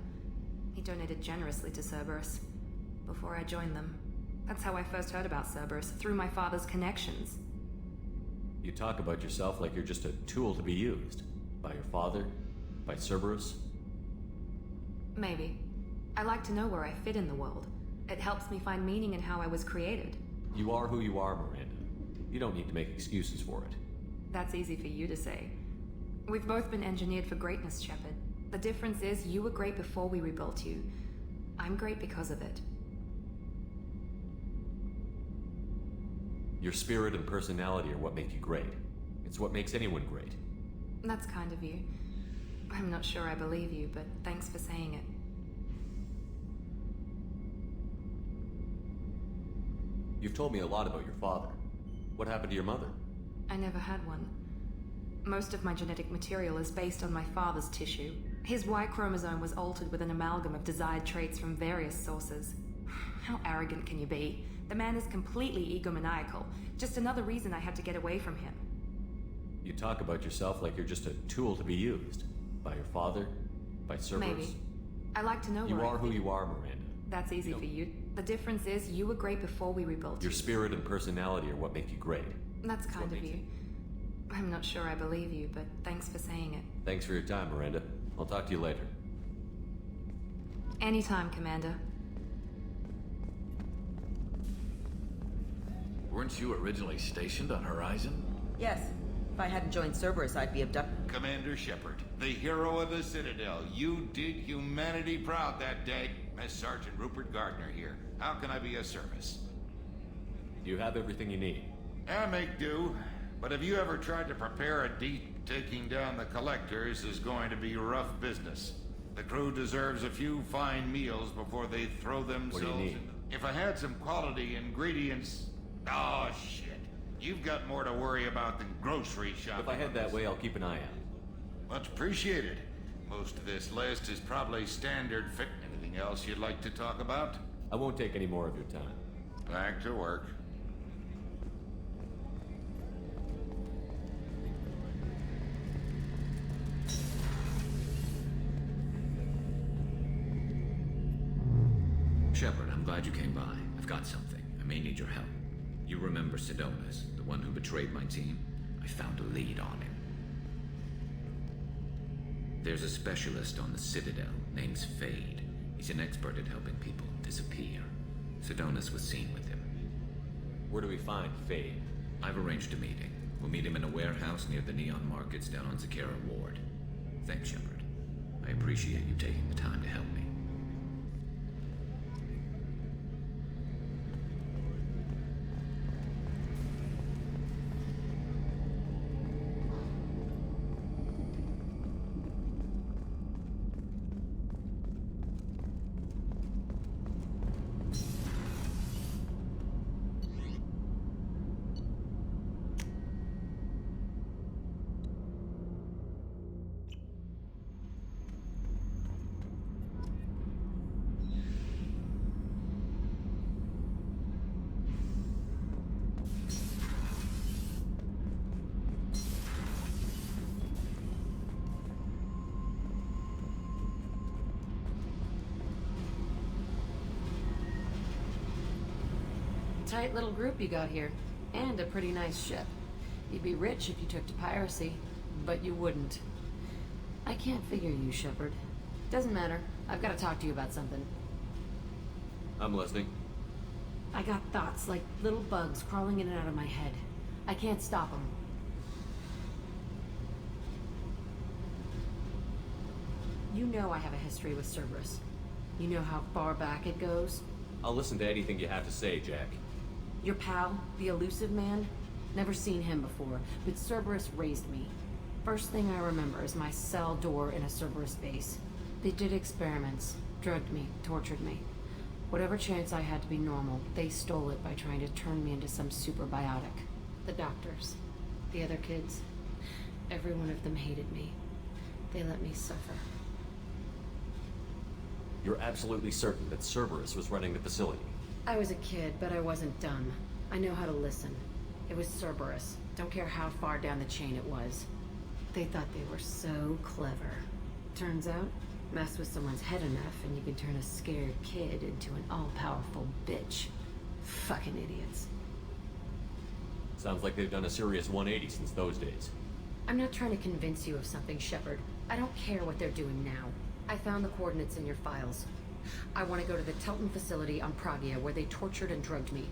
He donated generously to Cerberus before I joined them. That's how I first heard about Cerberus, through my father's connections. You talk about yourself like you're just a tool to be used. By your father? By Cerberus? Maybe. I like to know where I fit in the world. It helps me find meaning in how I was created. You are who you are, Miranda. You don't need to make excuses for it. That's easy for you to say. We've both been engineered for greatness, Shepard. The difference is you were great before we rebuilt you. I'm great because of it. Your spirit and personality are what make you great. It's what makes anyone great. That's kind of you. I'm not sure I believe you, but thanks for saying it. You've told me a lot about your father. What happened to your mother? I never had one. Most of my genetic material is based on my father's tissue. His Y chromosome was altered with an amalgam of desired traits from various sources. How arrogant can you be? The man is completely egomaniacal. Just another reason I had to get away from him. You talk about yourself like you're just a tool to be used. By your father? By Cerberus? Maybe. I like to know You where I are who fit. you are, Miranda. That's easy for you. The difference is you were great before we rebuilt Your you. spirit and personality are what make you great. That's kind of you. I'm not sure I believe you, but thanks for saying it. Thanks for your time, Miranda. I'll talk to you later. Anytime, Commander. Weren't you originally stationed on Horizon? Yes. If I hadn't joined Cerberus, I'd be abducted. Commander Shepard, the hero of the Citadel. You did humanity proud that day. Mess Sergeant Rupert Gardner here. How can I be of service? You have everything you need. I make do. But have you ever tried to prepare a deep taking down the collectors is going to be rough business. The crew deserves a few fine meals before they throw themselves What do you need? If I had some quality ingredients... Oh, shit. You've got more to worry about than grocery shopping. If I head that way, I'll keep an eye out. Much appreciated. Most of this list is probably standard fit. Anything else you'd like to talk about? I won't take any more of your time. Back to work. Shepard, I'm glad you came by. I've got something. I may need your help. You remember Sidonis, the one who betrayed my team? I found a lead on him. There's a specialist on the Citadel named Fade. He's an expert at helping people disappear. Sidonis was seen with him. Where do we find Fade? I've arranged a meeting. We'll meet him in a warehouse near the Neon Markets down on Zakera Ward. Thanks, Shepard. I appreciate you taking the time to help me. tight little group you got here. And a pretty nice ship. You'd be rich if you took to piracy, but you wouldn't. I can't figure you, Shepard. Doesn't matter. I've got to talk to you about something. I'm listening. I got thoughts like little bugs crawling in and out of my head. I can't stop them. You know I have a history with Cerberus. You know how far back it goes? I'll listen to anything you have to say, Jack. Your pal, the elusive man? Never seen him before, but Cerberus raised me. First thing I remember is my cell door in a Cerberus base. They did experiments, drugged me, tortured me. Whatever chance I had to be normal, they stole it by trying to turn me into some super biotic. The doctors, the other kids, every one of them hated me. They let me suffer. You're absolutely certain that Cerberus was running the facility? I was a kid, but I wasn't dumb. I know how to listen. It was Cerberus. Don't care how far down the chain it was. They thought they were so clever. Turns out, mess with someone's head enough and you can turn a scared kid into an all-powerful bitch. Fucking idiots. Sounds like they've done a serious 180 since those days. I'm not trying to convince you of something, Shepard. I don't care what they're doing now. I found the coordinates in your files. I want to go to the Telton facility on Pragia where they tortured and drugged me.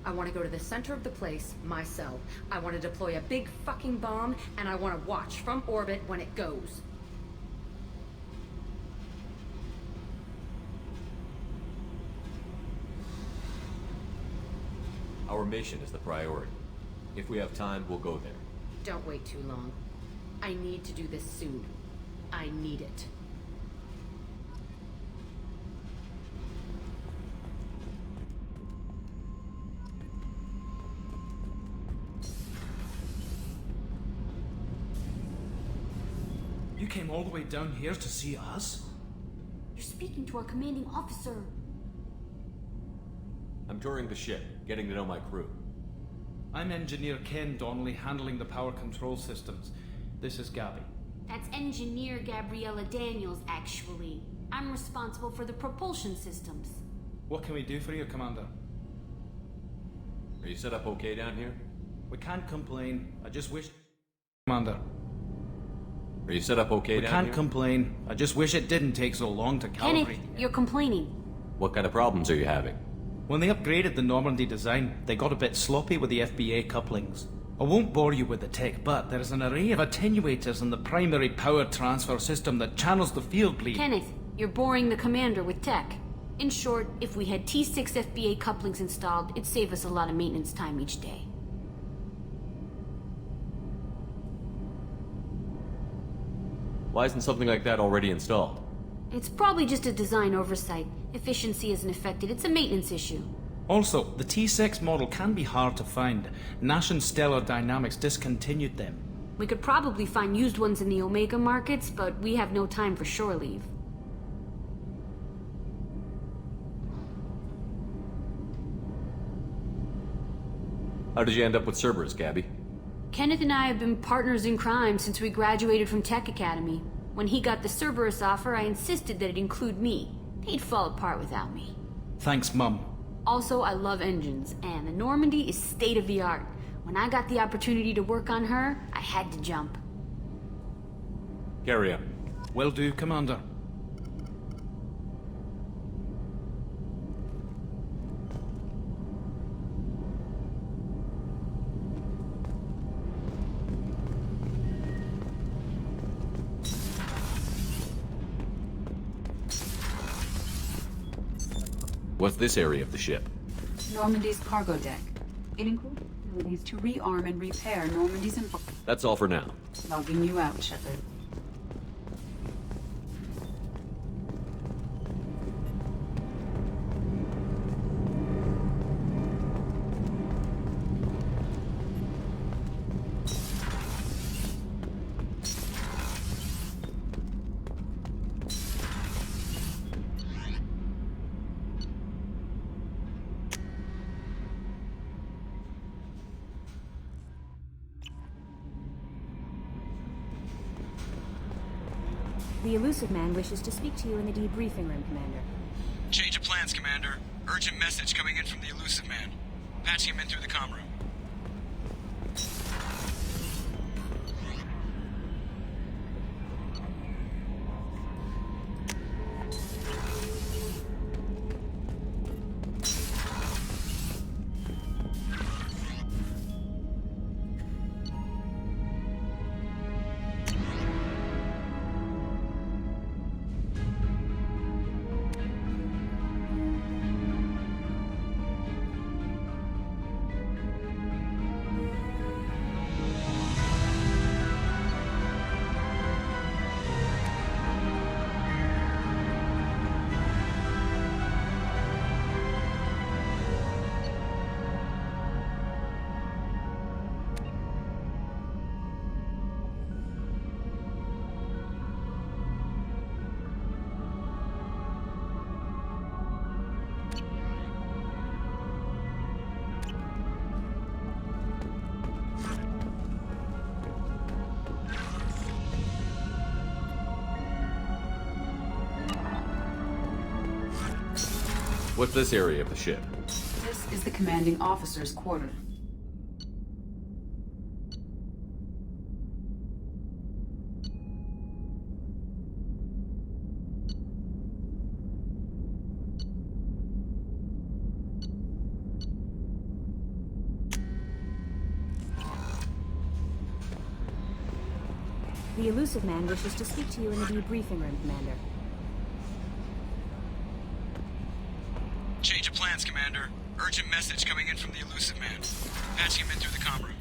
I want to go to the center of the place, my cell. I want to deploy a big fucking bomb, and I want to watch from orbit when it goes. Our mission is the priority. If we have time, we'll go there. Don't wait too long. I need to do this soon. I need it. You came all the way down here to see us? You're speaking to our commanding officer. I'm touring the ship, getting to know my crew. I'm Engineer Ken Donnelly, handling the power control systems. This is Gabby. That's Engineer Gabriella Daniels, actually. I'm responsible for the propulsion systems. What can we do for you, Commander? Are you set up okay down here? We can't complain. I just wish... Commander. Are you set up okay down here? We can't complain. I just wish it didn't take so long to calibrate. Kenneth, you're complaining. What kind of problems are you having? When they upgraded the Normandy design, they got a bit sloppy with the FBA couplings. I won't bore you with the tech, but there is an array of attenuators in the primary power transfer system that channels the field bleed. Kenneth, you're boring the commander with tech. In short, if we had T6 FBA couplings installed, it'd save us a lot of maintenance time each day. Why isn't something like that already installed? It's probably just a design oversight. Efficiency isn't affected, it's a maintenance issue. Also, the T6 model can be hard to find. Nash and Stellar Dynamics discontinued them. We could probably find used ones in the Omega markets, but we have no time for shore leave. How did you end up with Cerberus, Gabby? Kenneth and I have been partners in crime since we graduated from Tech Academy. When he got the Cerberus offer, I insisted that it include me. He'd fall apart without me. Thanks, Mum. Also, I love engines, and the Normandy is state-of-the-art. When I got the opportunity to work on her, I had to jump. Carry on. Will do, Commander. What's this area of the ship? Normandy's cargo deck. It includes abilities to rearm and repair Normandy's and... That's all for now. Logging you out, Shepard. The elusive man wishes to speak to you in the debriefing room, Commander. Change of plans, Commander. Urgent message coming in from the elusive man. Patching him in through the comm room. What's this area of the ship? This is the commanding officer's quarter. The elusive man wishes to speak to you in the debriefing room, Commander. Change of plans, Commander. Urgent message coming in from the elusive man. Patching him in through the comm room.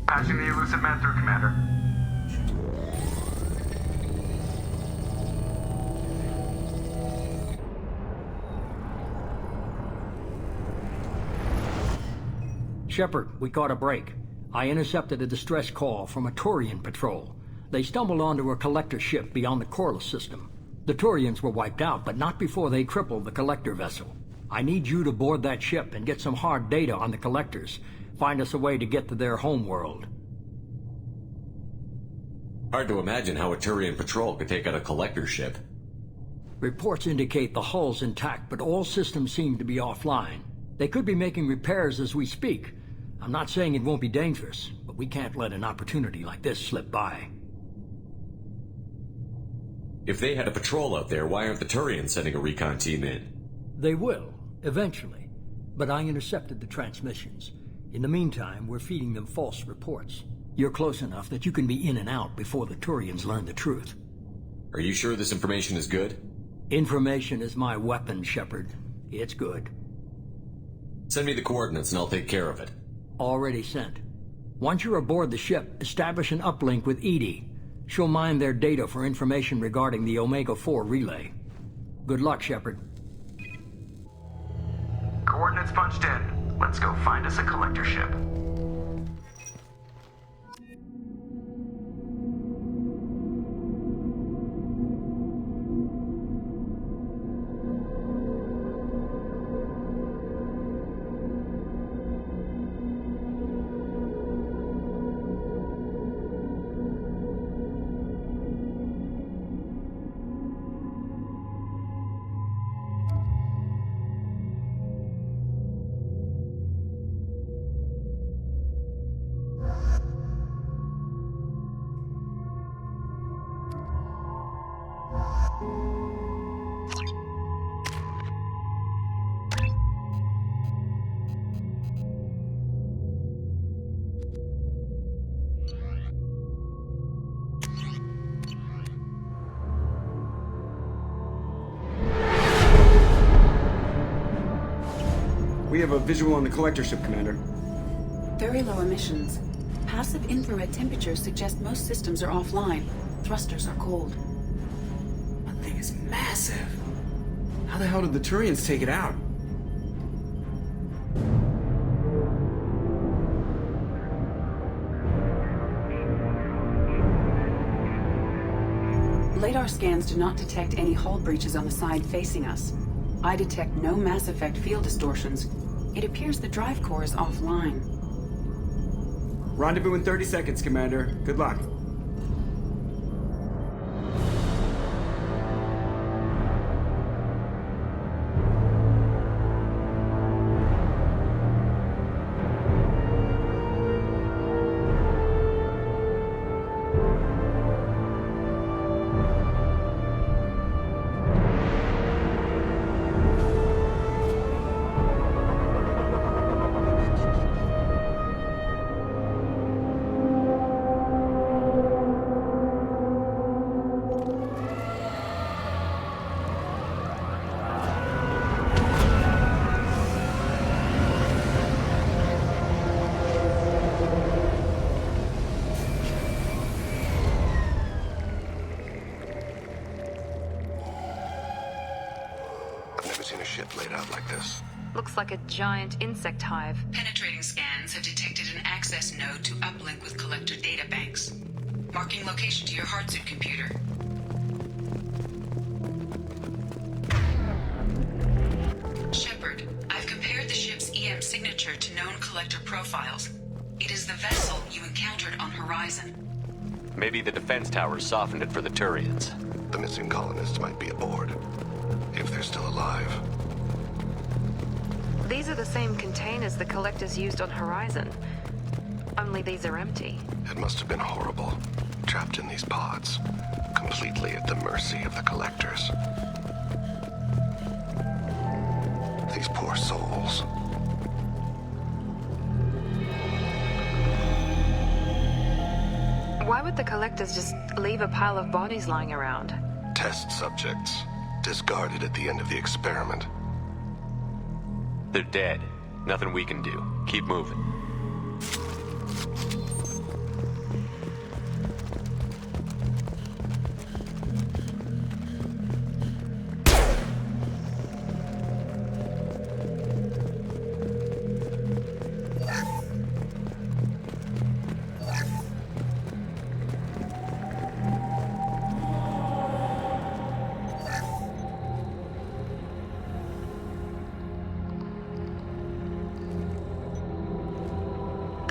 Patching the elusive man through, Commander. Shepard, we caught a break. I intercepted a distress call from a Turian patrol. They stumbled onto a collector ship beyond the Corliss system. The Turians were wiped out, but not before they crippled the collector vessel. I need you to board that ship and get some hard data on the collectors. Find us a way to get to their homeworld. Hard to imagine how a Turian patrol could take out a collector ship. Reports indicate the hull's intact, but all systems seem to be offline. They could be making repairs as we speak. I'm not saying it won't be dangerous, but we can't let an opportunity like this slip by. If they had a patrol out there, why aren't the Turians sending a recon team in? They will, eventually. But I intercepted the transmissions. In the meantime, we're feeding them false reports. You're close enough that you can be in and out before the Turians learn the truth. Are you sure this information is good? Information is my weapon, Shepard. It's good. Send me the coordinates and I'll take care of it. Already sent. Once you're aboard the ship, establish an uplink with Edie. She'll mine their data for information regarding the Omega-4 relay. Good luck, Shepard. Coordinates punched in. Let's go find us a collector ship. We have a visual on the collector ship, Commander. Very low emissions. Passive infrared temperatures suggest most systems are offline. Thrusters are cold. That thing is massive. How the hell did the Turians take it out? LADAR scans do not detect any hull breaches on the side facing us. I detect no Mass Effect field distortions. It appears the drive core is offline. Rendezvous in 30 seconds, Commander. Good luck. Looks like a giant insect hive. Penetrating scans have detected an access node to uplink with collector databanks. Marking location to your hardsuit computer. Shepard, I've compared the ship's EM signature to known collector profiles. It is the vessel you encountered on Horizon. Maybe the defense towers softened it for the Turians. The missing colonists might be aboard, if they're still alive. These are the same containers the collectors used on Horizon. Only these are empty. It must have been horrible, trapped in these pods, completely at the mercy of the collectors. These poor souls. Why would the collectors just leave a pile of bodies lying around? Test subjects, discarded at the end of the experiment. They're dead. Nothing we can do. Keep moving.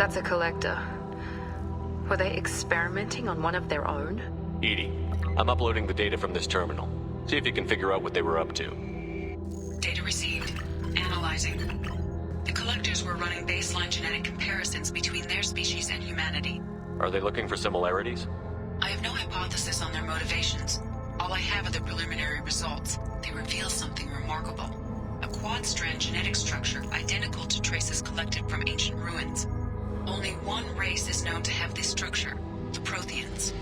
That's a collector. Were they experimenting on one of their own? EDI, I'm uploading the data from this terminal. See if you can figure out what they were up to. Data received. Analyzing. The collectors were running baseline genetic comparisons between their species and humanity. Are they looking for similarities? I have no hypothesis on their motivations. All I have are the preliminary results. They reveal something remarkable. A quad-strand genetic structure identical to traces collected from ancient ruins. Only one race is known to have this structure, the Protheans.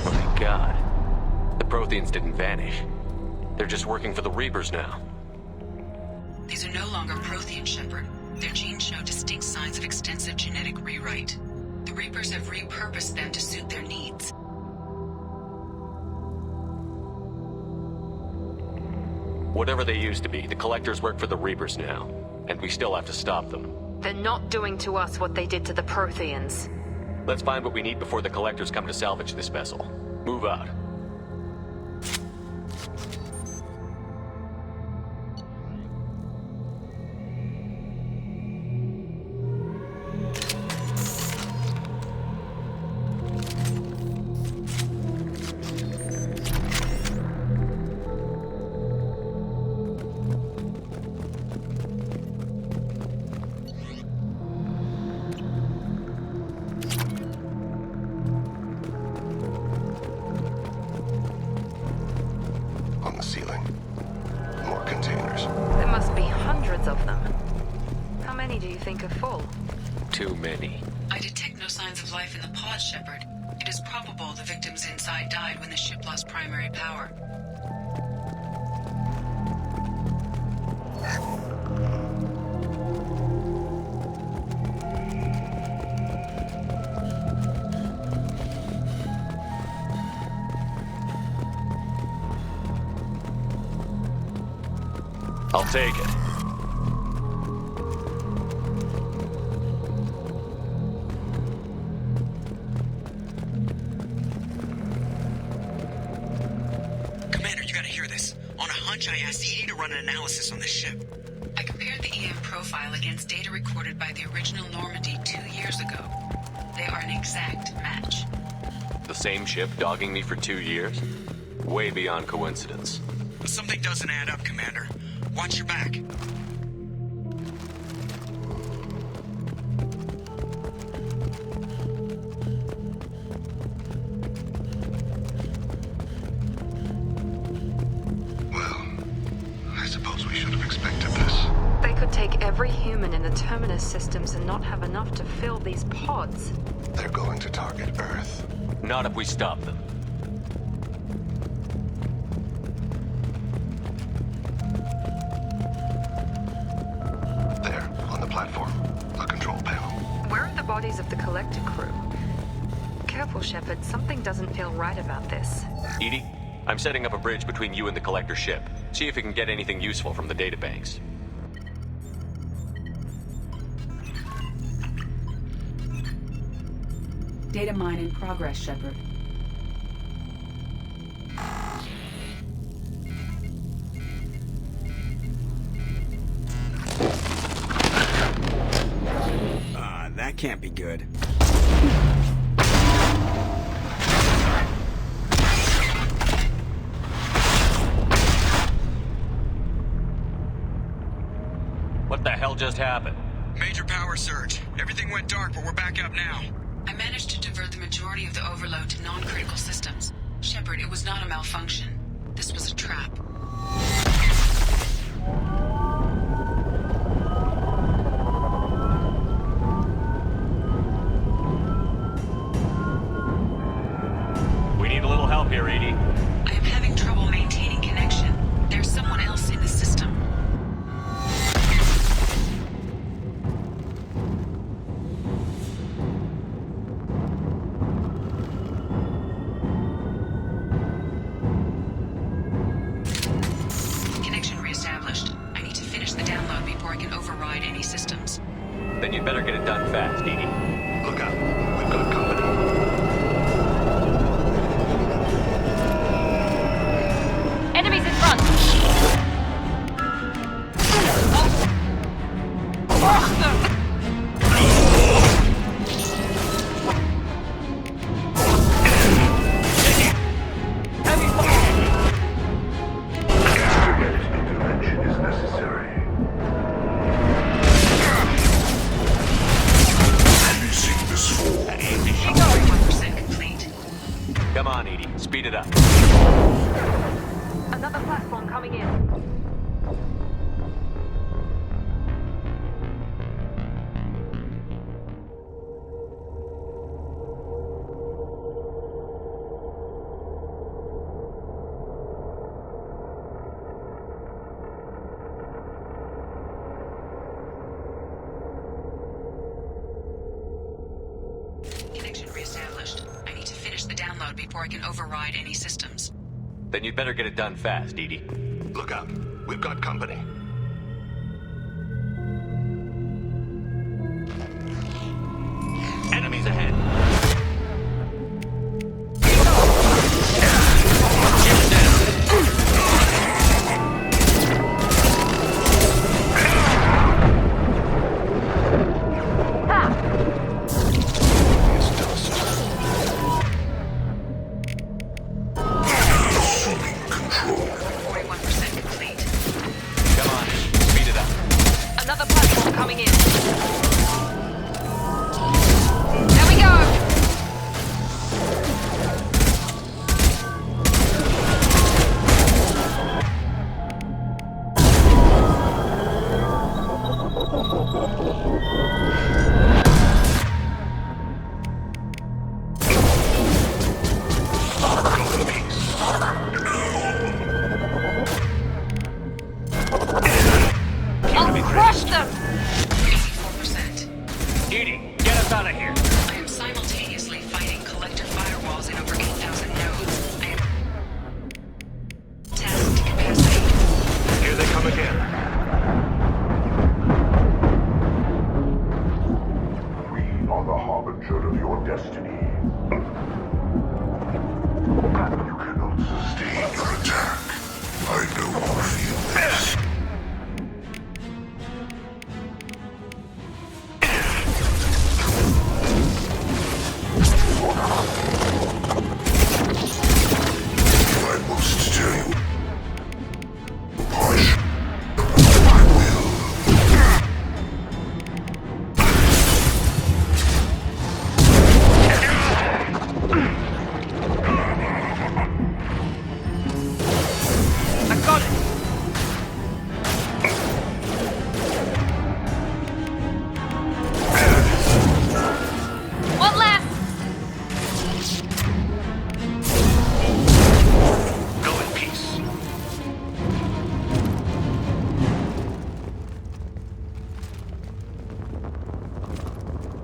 My God. The Protheans didn't vanish. They're just working for the Reapers now. These are no longer Prothean, Shepard. Their genes show distinct signs of extensive genetic rewrite. The Reapers have repurposed them to suit their needs. Whatever they used to be, the Collectors work for the Reapers now. And we still have to stop them. They're not doing to us what they did to the Protheans. Let's find what we need before the Collectors come to salvage this vessel. Move out. Too many. I detect no signs of life in the pod, Shepard. It is probable the victims inside died when the ship lost primary power. I'll take it. hunch, I asked Edie to run an analysis on the ship. I compared the EM profile against data recorded by the original Normandy 2 years ago. They are an exact match. The same ship dogging me for 2 years? Way beyond coincidence. Something doesn't add up, Commander. Watch your back. I suppose we should have expected this. They could take every human in the Terminus systems and not have enough to fill these pods. They're going to target Earth. Not if we stop them. There, on the platform. A control panel. Where are the bodies of the Collector crew? Careful, Shepard. Something doesn't feel right about this. Edie, I'm setting up a bridge between you and the Collector ship. See if you can get anything useful from the databanks. Data mine in progress, Shepard. That can't be good. What the hell just happened? Major power surge. Everything went dark, but we're back up now. I managed to divert the majority of the overload to non-critical systems. Shepard, it was not a malfunction. This was a trap. We need a little help here, Edie. I am having trouble maintaining connection. There's someone else in the system. Connection reestablished. I need to finish the download before I can override any systems. Then you'd better get it done fast, Edie. Look out. We've got company. Enemies in front! Intervention is necessary. Have you seen this fall? 41% complete. Come on, Edie. Speed it up. Another platform coming in. Connection reestablished. I need to finish the download before I can override any systems. Then you'd better get it done fast, Edie. Look out. We've got company. Enemies ahead. Assuming control. 41% complete. Come on, speed it up. Another platform coming in. There we go! I'll crush them! 84%. Edie, get us out of here. I am simultaneously fighting collector firewalls in over 8,000 nodes. I am tasked to capacity. Here they come again. We are the harbinger of your destiny. You cannot sustain your attack. I know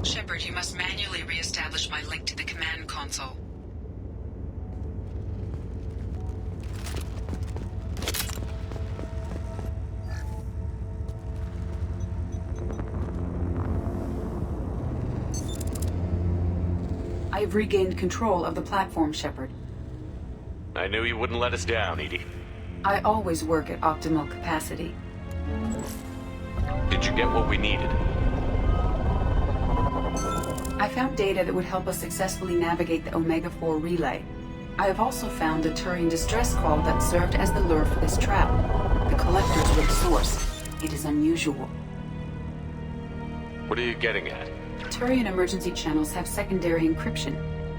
Shepard, you must manually re-establish my link to the command console. I have regained control of the platform, Shepard. I knew you wouldn't let us down, Edie. I always work at optimal capacity. Did you get what we needed? I found data that would help us successfully navigate the Omega-4 relay. I have also found a Turian distress call that served as the lure for this trap. The collectors were the source. It is unusual. What are you getting at? Turian emergency channels have secondary encryption.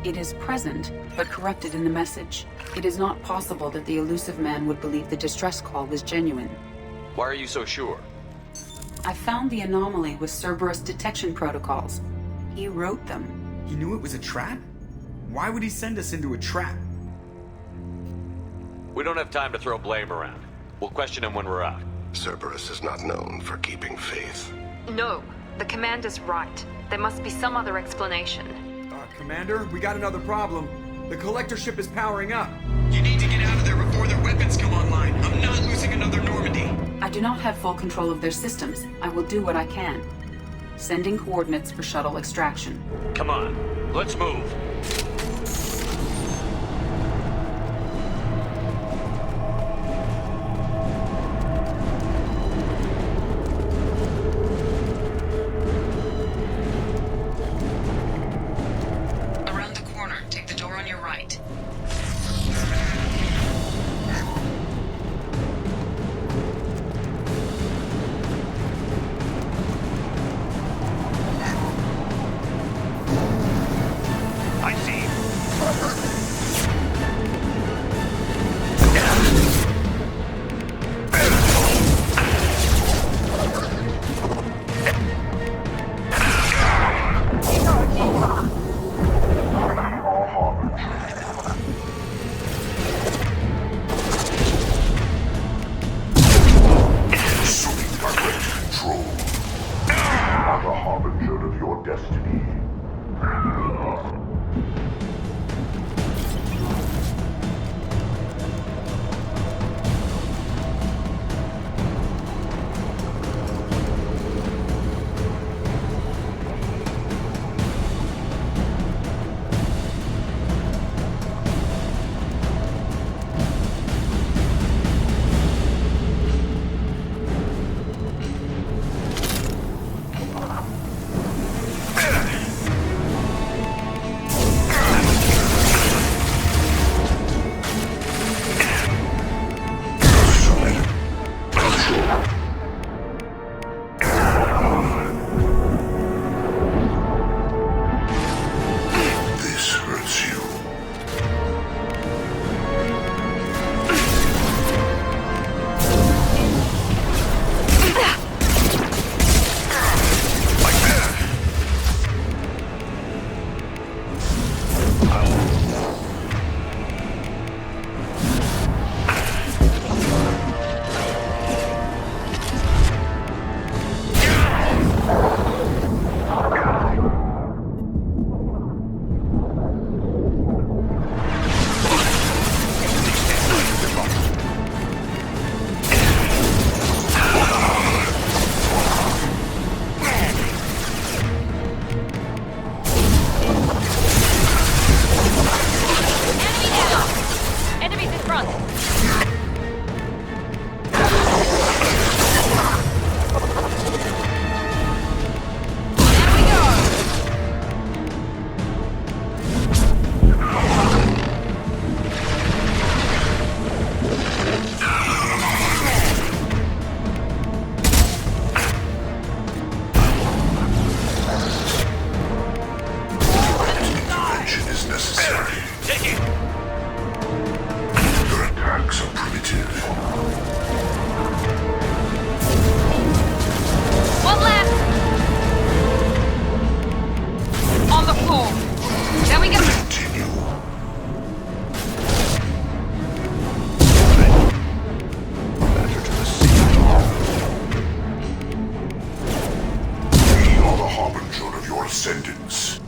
It is present, but corrupted in the message. It is not possible that the elusive man would believe the distress call was genuine. Why are you so sure? I found the anomaly with Cerberus detection protocols. He wrote them. He knew it was a trap? Why would he send us into a trap? We don't have time to throw blame around. We'll question him when we're out. Cerberus is not known for keeping faith. No, the commander's right. There must be some other explanation. Commander, we got another problem. The collector ship is powering up. You need to get out of there before their weapons come online. I'm not losing another Normandy. I do not have full control of their systems. I will do what I can. Sending coordinates for shuttle extraction. Come on, let's move. Around the corner, take the door on your right. I see. Control. You are the harbinger of your destiny. This hurts you. Enemies in front! Intervention is necessary. Take it! Your attacks are primitive. One left! On the floor. There we go. Continue. Matter to the sea. We are the harbinger of your ascension. evidence.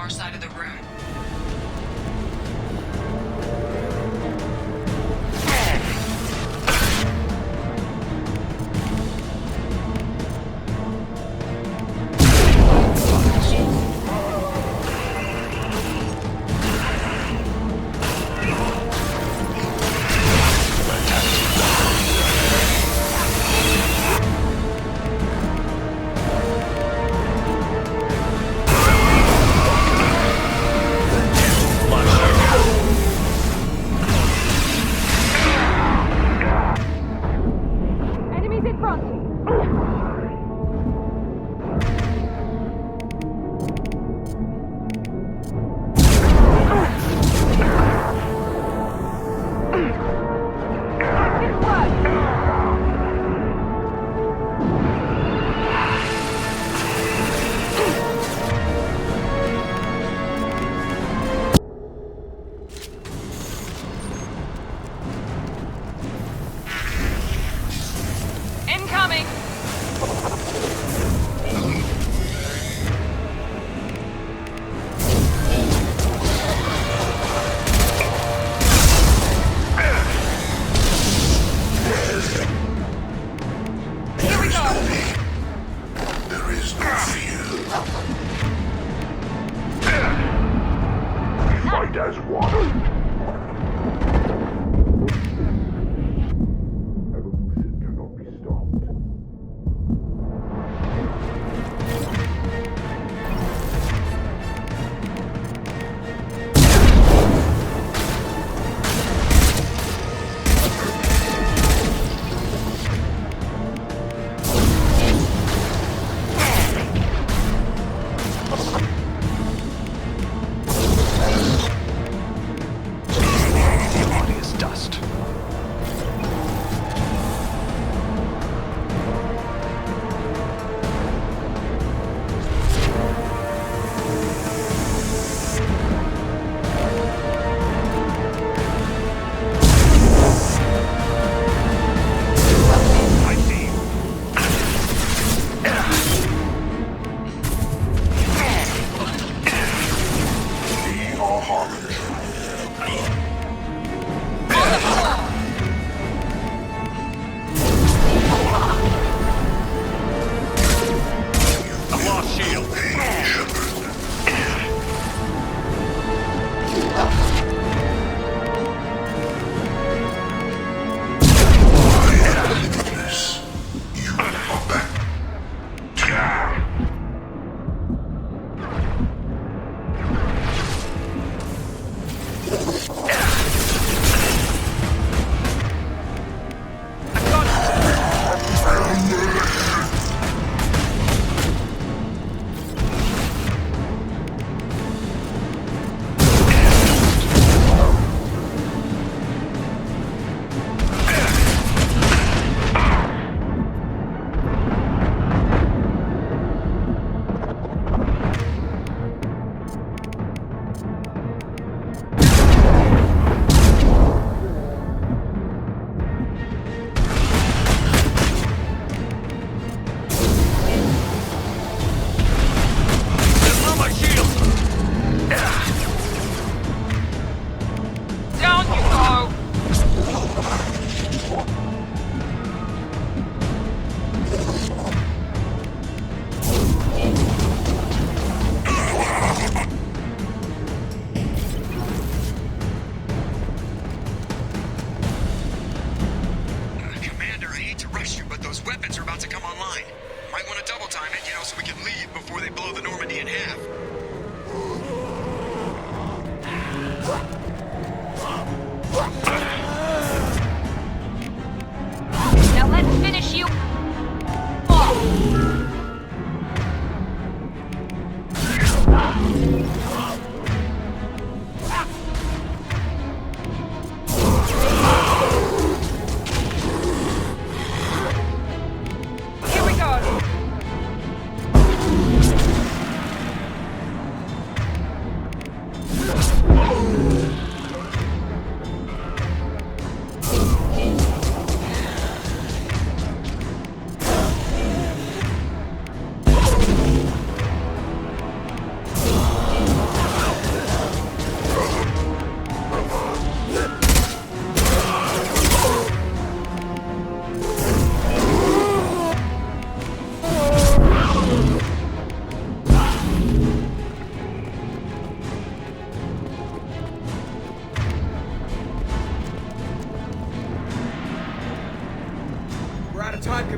Side of the room.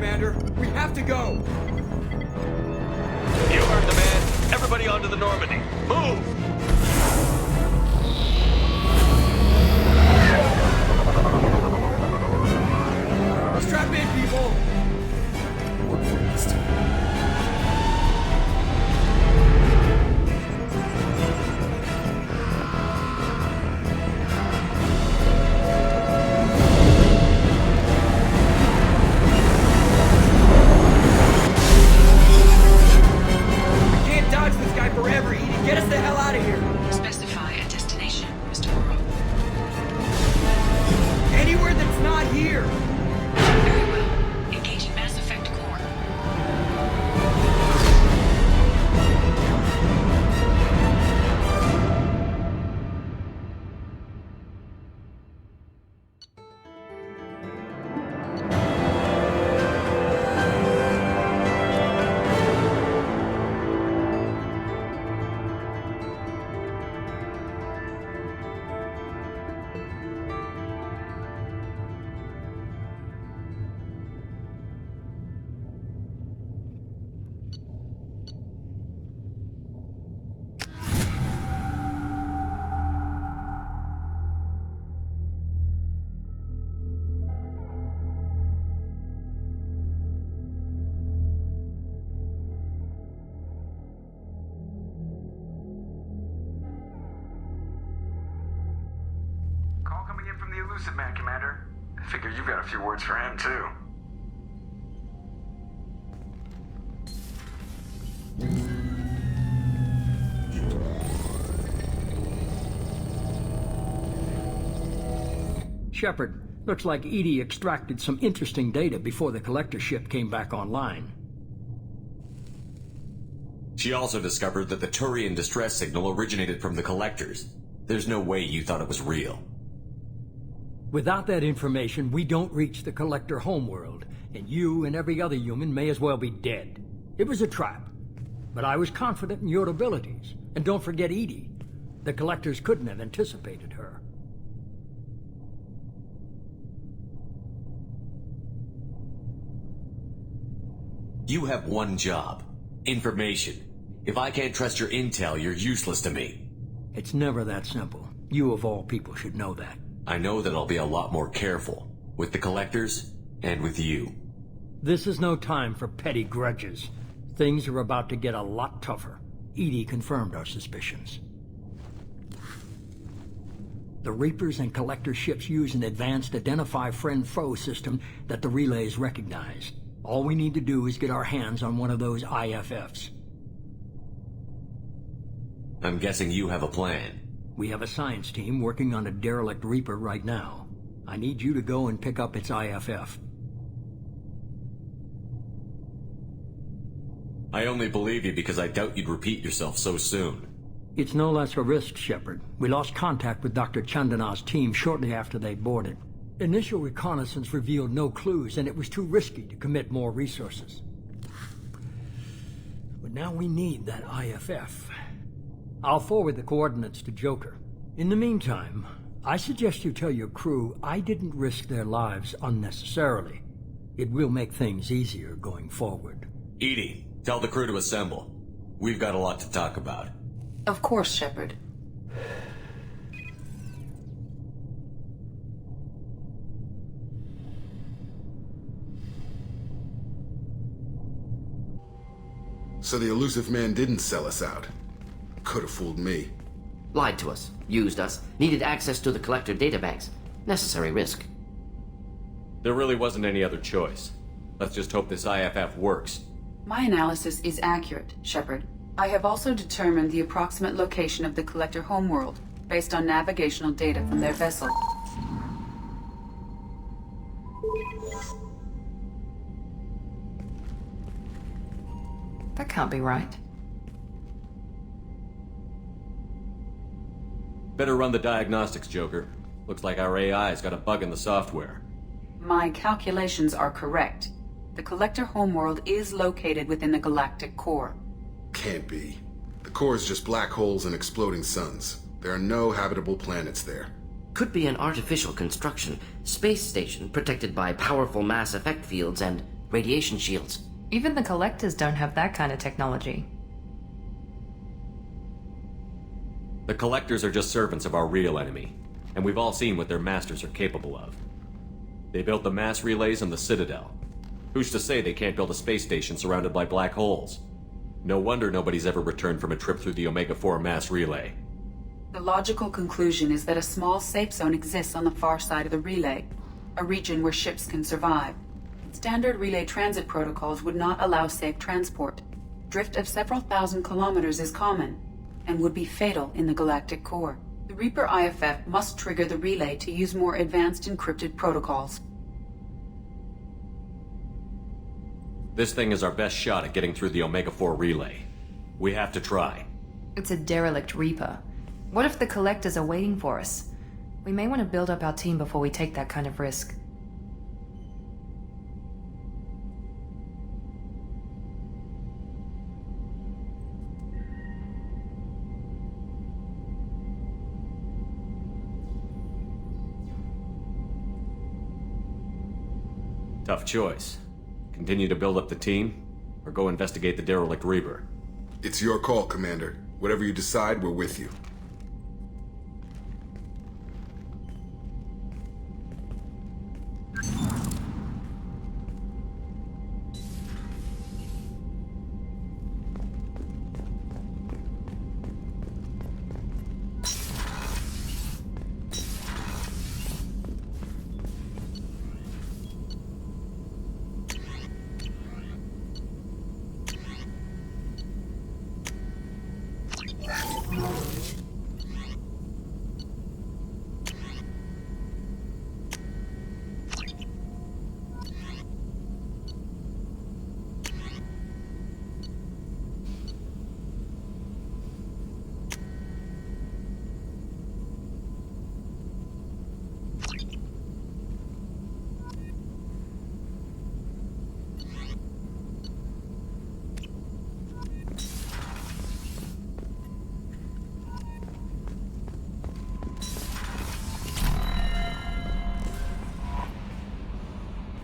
Commander. We have to go. You heard the man. Everybody onto the Normandy. Move! Strap in, people! What for this time? We can't dodge this guy forever, Edie. Get us the hell out of here. Specify a destination, Mr. Worrell. Anywhere that's not here. Very well. Engaging Mass Effect core. Call coming in from the Elusive Man, Commander. I figure you've got a few words for him, too. Shepard, looks like Edie extracted some interesting data before the collector ship came back online. She also discovered that the Turian distress signal originated from the collectors. There's no way you thought it was real. Without that information, we don't reach the collector homeworld, and you and every other human may as well be dead. It was a trap, but I was confident in your abilities. And don't forget Edie. The collectors couldn't have anticipated her. You have one job. Information. If I can't trust your intel, you're useless to me. It's never that simple. You of all people should know that. I know that I'll be a lot more careful. With the collectors, and with you. This is no time for petty grudges. Things are about to get a lot tougher. Edie confirmed our suspicions. The Reapers and Collector ships use an advanced Identify Friend-Foe system that the relays recognize. All we need to do is get our hands on one of those IFFs. I'm guessing you have a plan. We have a science team working on a derelict Reaper right now. I need you to go and pick up its IFF. I only believe you because I doubt you'd repeat yourself so soon. It's no less a risk, Shepard. We lost contact with Dr. Chandana's team shortly after they boarded. Initial reconnaissance revealed no clues, and it was too risky to commit more resources. But now we need that IFF. I'll forward the coordinates to Joker. In the meantime, I suggest you tell your crew I didn't risk their lives unnecessarily. It will make things easier going forward. Edie, tell the crew to assemble. We've got a lot to talk about. Of course, Shepard. So the Elusive Man didn't sell us out. Could have fooled me. Lied to us, used us, needed access to the collector databanks. Necessary risk. There really wasn't any other choice. Let's just hope this IFF works. My analysis is accurate, Shepard. I have also determined the approximate location of the collector homeworld, based on navigational data from their vessel. That can't be right. Better run the diagnostics, Joker. Looks like our AI's got a bug in the software. My calculations are correct. The collector homeworld is located within the galactic core. Can't be. The core is just black holes and exploding suns. There are no habitable planets there. Could be an artificial construction, space station protected by powerful mass effect fields and radiation shields. Even the Collectors don't have that kind of technology. The Collectors are just servants of our real enemy, and we've all seen what their masters are capable of. They built the mass relays on the Citadel. Who's to say they can't build a space station surrounded by black holes? No wonder nobody's ever returned from a trip through the Omega-4 mass relay. The logical conclusion is that a small safe zone exists on the far side of the relay, a region where ships can survive. Standard relay transit protocols would not allow safe transport. Drift of several thousand kilometers is common, and would be fatal in the galactic core. The Reaper IFF must trigger the relay to use more advanced encrypted protocols. This thing is our best shot at getting through the Omega-4 relay. We have to try. It's a derelict Reaper. What if the Collectors are waiting for us? We may want to build up our team before we take that kind of risk. Tough choice. Continue to build up the team, or go investigate the derelict Reaper. It's your call, Commander. Whatever you decide, we're with you.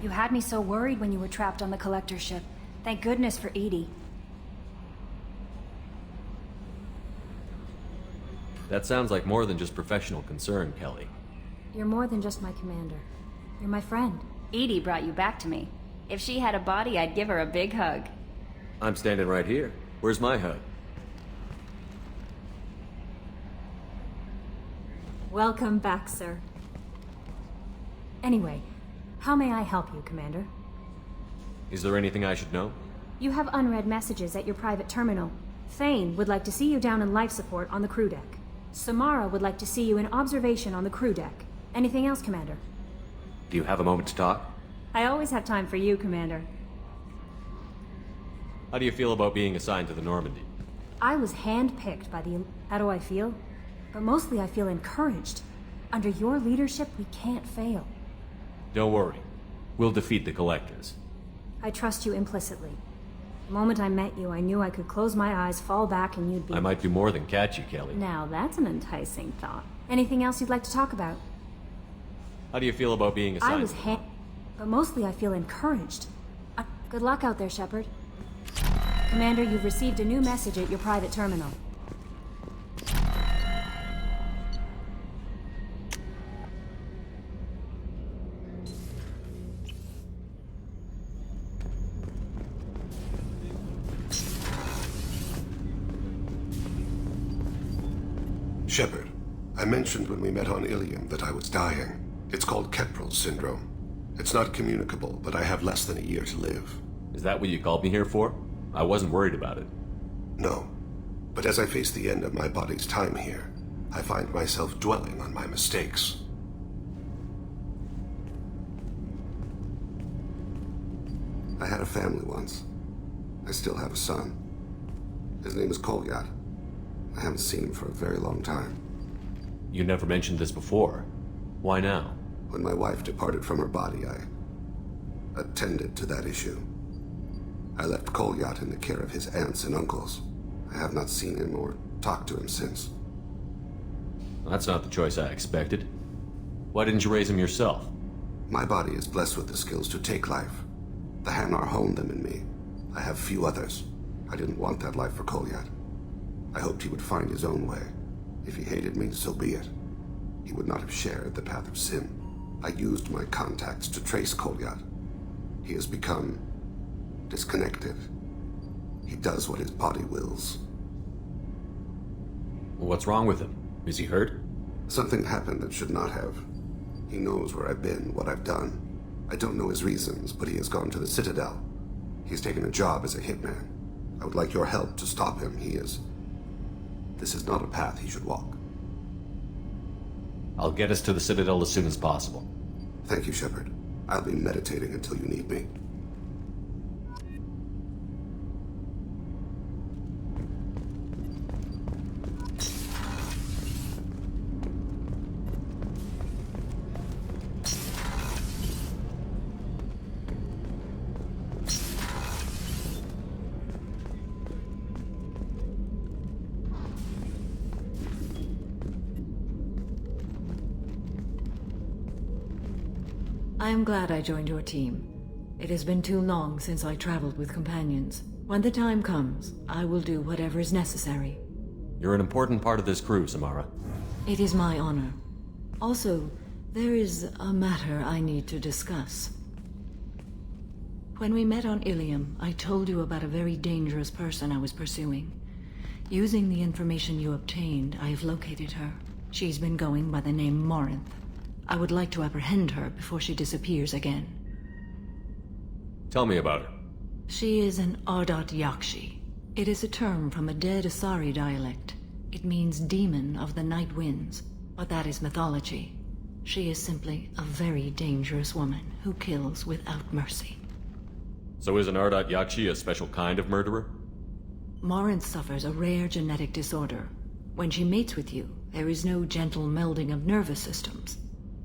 You had me so worried when you were trapped on the Collector ship. Thank goodness for Edie. That sounds like more than just professional concern, Kelly. You're more than just my commander. You're my friend. Edie brought you back to me. If she had a body, I'd give her a big hug. I'm standing right here. Where's my hug? Welcome back, sir. Anyway, how may I help you, Commander? Is there anything I should know? You have unread messages at your private terminal. Thane would like to see you down in life support on the crew deck. Samara would like to see you in observation on the crew deck. Anything else, Commander? Do you have a moment to talk? I always have time for you, Commander. How do you feel about being assigned to the Normandy? I was handpicked by the... How do I feel? But mostly I feel encouraged. Under your leadership, we can't fail. Don't worry. We'll defeat the Collectors. I trust you implicitly. The moment I met you, I knew I could close my eyes, fall back, and you'd be... I might do more than catch you, Kelly. Now, that's an enticing thought. Anything else you'd like to talk about? How do you feel about being assigned? I was but mostly I feel encouraged. Good luck out there, Shepard. Commander, you've received a new message at your private terminal. Shepard, I mentioned when we met on Ilium that I was dying. It's called Keprel's syndrome. It's not communicable, but I have less than a year to live. Is that what you called me here for? I wasn't worried about it. No. But as I face the end of my body's time here, I find myself dwelling on my mistakes. I had a family once. I still have a son. His name is Kolyat. I haven't seen him for a very long time. You never mentioned this before. Why now? When my wife departed from her body, I attended to that issue. I left Kolyat in the care of his aunts and uncles. I have not seen him or talked to him since. That's not the choice I expected. Why didn't you raise him yourself? My body is blessed with the skills to take life. The Hanar honed them in me. I have few others. I didn't want that life for Kolyat. I hoped he would find his own way. If he hated me, so be it. He would not have shared the path of sin. I used my contacts to trace Kolyat. He has become disconnected. He does what his body wills. What's wrong with him? Is he hurt? Something happened that should not have. He knows where I've been, what I've done. I don't know his reasons, but he has gone to the Citadel. He's taken a job as a hitman. I would like your help to stop him. This is not a path he should walk. I'll get us to the Citadel as soon as possible. Thank you, Shepard. I'll be meditating until you need me. I am glad I joined your team. It has been too long since I traveled with companions. When the time comes, I will do whatever is necessary. You're an important part of this crew, Samara. It is my honor. Also, there is a matter I need to discuss. When we met on Ilium, I told you about a very dangerous person I was pursuing. Using the information you obtained, I have located her. She's been going by the name Morinth. I would like to apprehend her before she disappears again. Tell me about her. She is an Ardat Yakshi. It is a term from a dead Asari dialect. It means demon of the night winds, but that is mythology. She is simply a very dangerous woman who kills without mercy. So is an Ardat Yakshi a special kind of murderer? Morinth suffers a rare genetic disorder. When she mates with you, there is no gentle melding of nervous systems.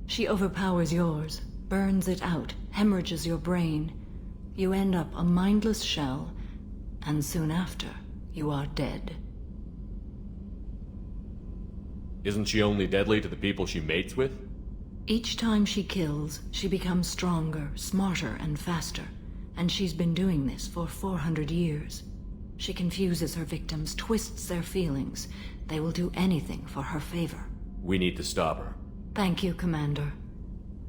She overpowers yours, burns it out, hemorrhages your brain. You end up a mindless shell, and soon after, you are dead. Isn't she only deadly to the people she mates with? Each time she kills, she becomes stronger, smarter, and faster. And she's been doing this for 400 years. She confuses her victims, twists their feelings. They will do anything for her favor. We need to stop her. Thank you, Commander.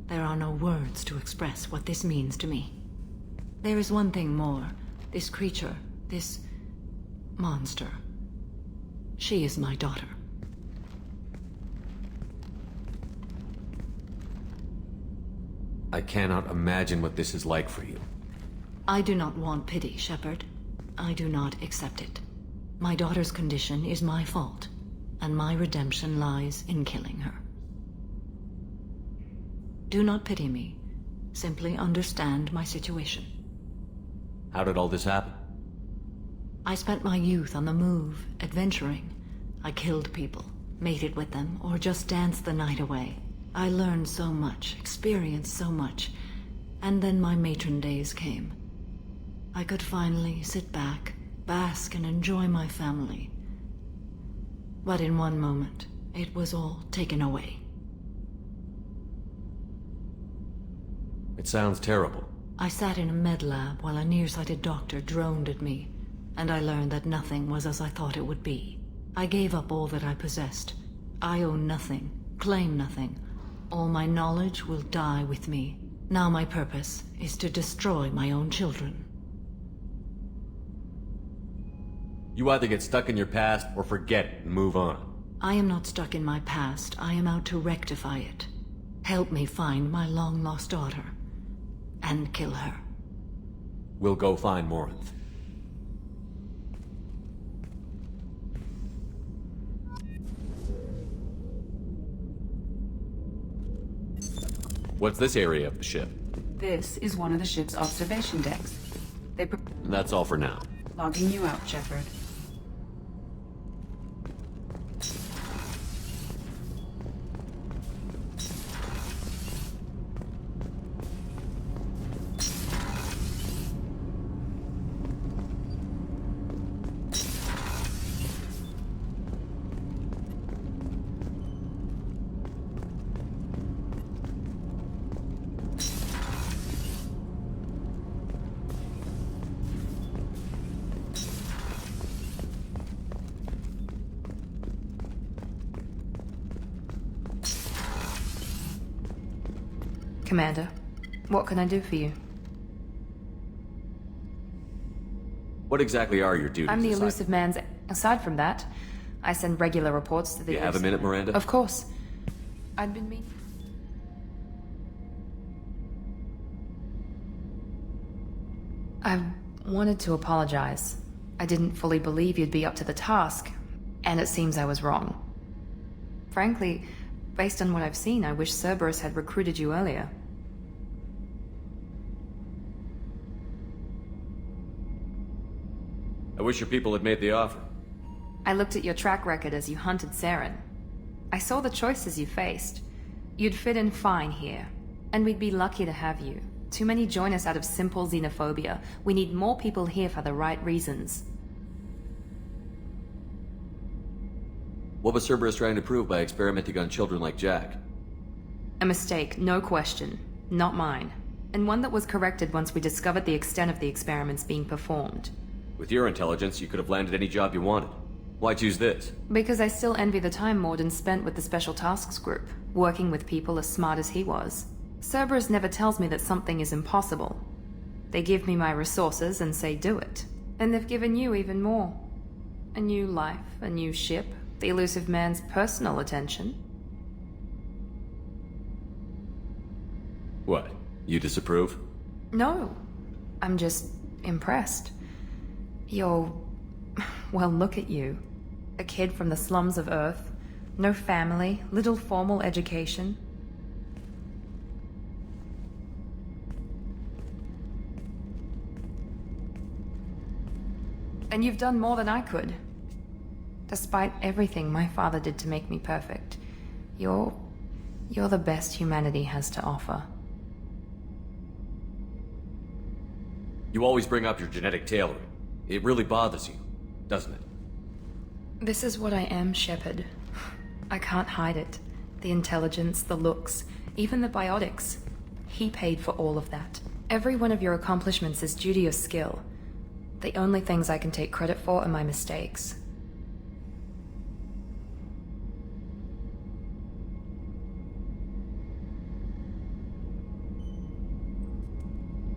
There are no words to express what this means to me. There is one thing more. This creature, this monster. She is my daughter. I cannot imagine what this is like for you. I do not want pity, Shepard. I do not accept it. My daughter's condition is my fault, and my redemption lies in killing her. Do not pity me. Simply understand my situation. How did all this happen? I spent my youth on the move, adventuring. I killed people, mated with them, or just danced the night away. I learned so much, experienced so much, and then my matron days came. I could finally sit back, bask and enjoy my family. But in one moment, it was all taken away. It sounds terrible. I sat in a med lab while a nearsighted doctor droned at me, and I learned that nothing was as I thought it would be. I gave up all that I possessed. I own nothing, claim nothing. All my knowledge will die with me. Now my purpose is to destroy my own children. You either get stuck in your past or forget it and move on. I am not stuck in my past. I am out to rectify it. Help me find my long-lost daughter. And kill her. We'll go find Morinth. What's this area of the ship? This is one of the ship's observation decks. That's all for now. Logging you out, Shepard. Commander, what can I do for you? What exactly are your duties? I'm the elusive man's... Aside from that, I send regular reports to the... You have a minute, Miranda? Of course. I'd been meaning... I wanted to apologize. I didn't fully believe you'd be up to the task, and it seems I was wrong. Frankly, based on what I've seen, I wish Cerberus had recruited you earlier. I wish your people had made the offer. I looked at your track record as you hunted Saren. I saw the choices you faced. You'd fit in fine here, and we'd be lucky to have you. Too many join us out of simple xenophobia. We need more people here for the right reasons. What was Cerberus trying to prove by experimenting on children like Jack? A mistake, no question. Not mine. And one that was corrected once we discovered the extent of the experiments being performed. With your intelligence, you could have landed any job you wanted. Why choose this? Because I still envy the time Morden spent with the Special Tasks Group, working with people as smart as he was. Cerberus never tells me that something is impossible. They give me my resources and say do it. And they've given you even more. A new life, a new ship, the elusive man's personal attention. What? You disapprove? No. I'm just impressed. You're... well, look at you. A kid from the slums of Earth. No family, little formal education. And you've done more than I could. Despite everything my father did to make me perfect, you're the best humanity has to offer. You always bring up your genetic tailoring. It really bothers you, doesn't it? This is what I am, Shepard. I can't hide it. The intelligence, the looks, even the biotics. He paid for all of that. Every one of your accomplishments is due to your skill. The only things I can take credit for are my mistakes.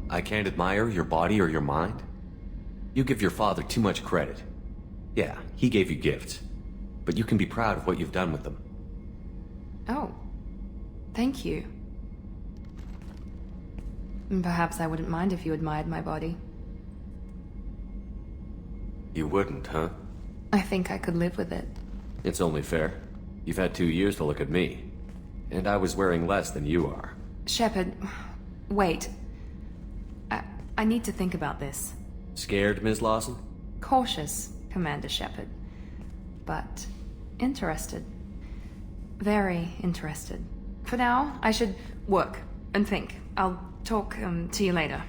I can't admire your body or your mind? You give your father too much credit. Yeah, he gave you gifts. But you can be proud of what you've done with them. Oh. Thank you. Perhaps I wouldn't mind if you admired my body. You wouldn't, huh? I think I could live with it. It's only fair. You've had 2 years to look at me. And I was wearing less than you are. Shepard, wait. I need to think about this. Scared, Ms. Lawson? Cautious, Commander Shepard. But interested. Very interested. For now, I should work and think. I'll talk to you later.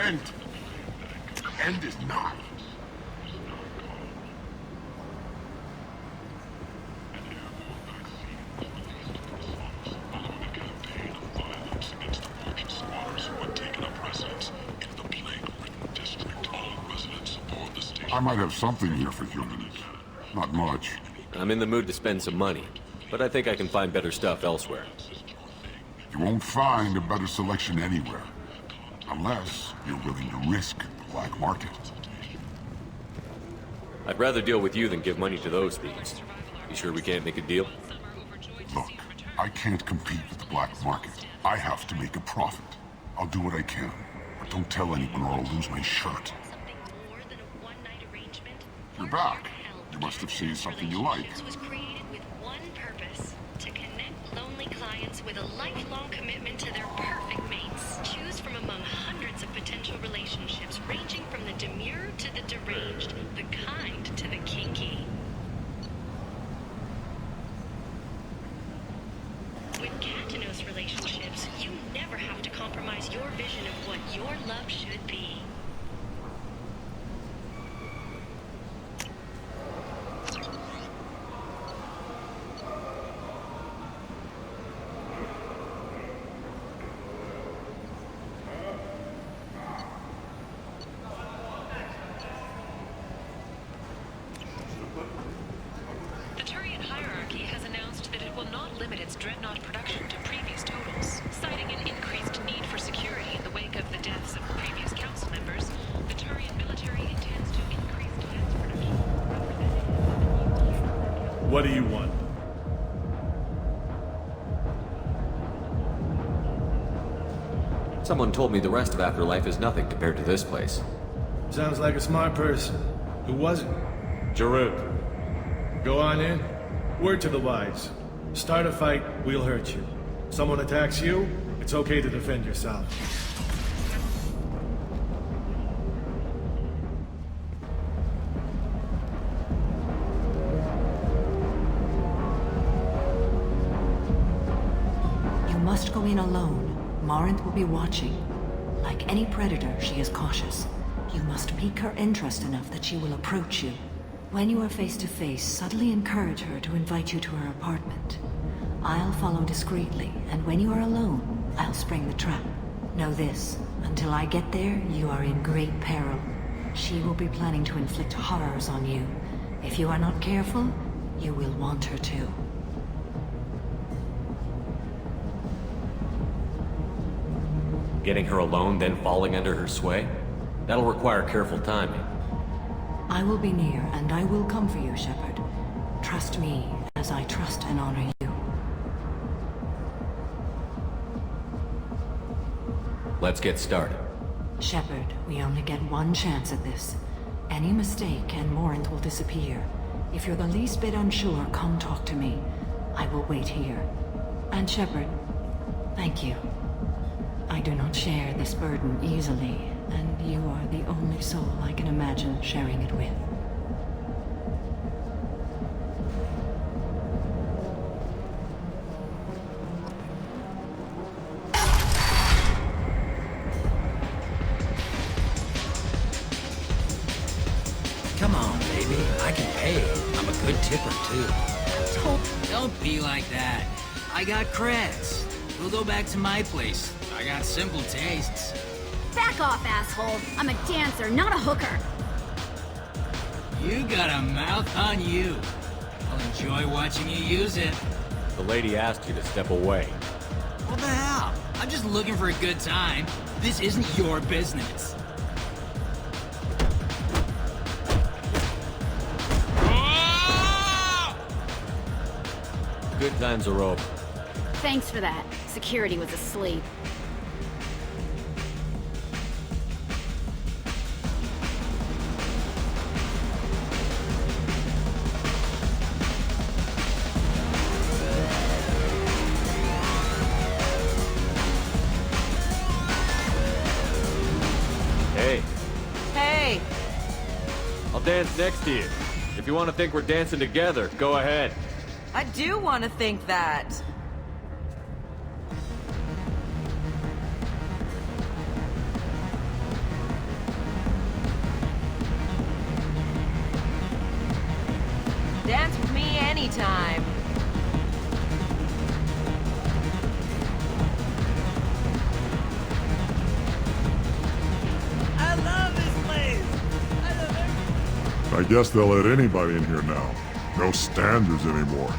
end. The end is nigh. I might have something here for humans. Not much. I'm in the mood to spend some money, but I think I can find better stuff elsewhere. You won't find a better selection anywhere. Unless you're willing to risk the black market. I'd rather deal with you than give money to those thieves. You sure we can't make a deal? Look, I can't compete with the black market. I have to make a profit. I'll do what I can, but don't tell anyone or I'll lose my shirt. You're back. You must have seen something you like. Was created with one purpose: to connect lonely clients with a lifelong commitment to their perfect mates. Choose from among hundreds of potential relationships, ranging from the demure to the deranged, the kind to the kinky. With Katanos relationships, you never have to compromise your vision of what your love should be. What do you want? Someone told me the rest of Afterlife is nothing compared to this place. Sounds like a smart person. Who was it? Jarut. Go on in. Word to the wise. Start a fight, we'll hurt you. Someone attacks you, it's okay to defend yourself. Must go in alone. Marinth will be watching. Like any predator, she is cautious. You must pique her interest enough that she will approach you. When you are face to face, subtly encourage her to invite you to her apartment. I'll follow discreetly, and when you are alone, I'll spring the trap. Know this, until I get there, you are in great peril. She will be planning to inflict horrors on you. If you are not careful, you will want her to. Getting her alone, then falling under her sway? That'll require careful timing. I will be near, and I will come for you, Shepard. Trust me, as I trust and honor you. Let's get started. Shepard, we only get one chance at this. Any mistake, and Morinth will disappear. If you're the least bit unsure, come talk to me. I will wait here. And Shepard, thank you. I do not share this burden easily, and you are the only soul I can imagine sharing it with. Come on, baby. I can pay. I'm a good tipper, too. Don't be like that. I got creds. We'll go back to my place. I got simple tastes. Back off, asshole. I'm a dancer, not a hooker. You got a mouth on you. I'll enjoy watching you use it. The lady asked you to step away. What the hell? I'm just looking for a good time. This isn't your business. Good times are over. Thanks for that. Security was asleep. Hey. Hey! I'll dance next to you. If you want to think we're dancing together, go ahead. I do want to think that. I guess they'll let anybody in here now. No standards anymore.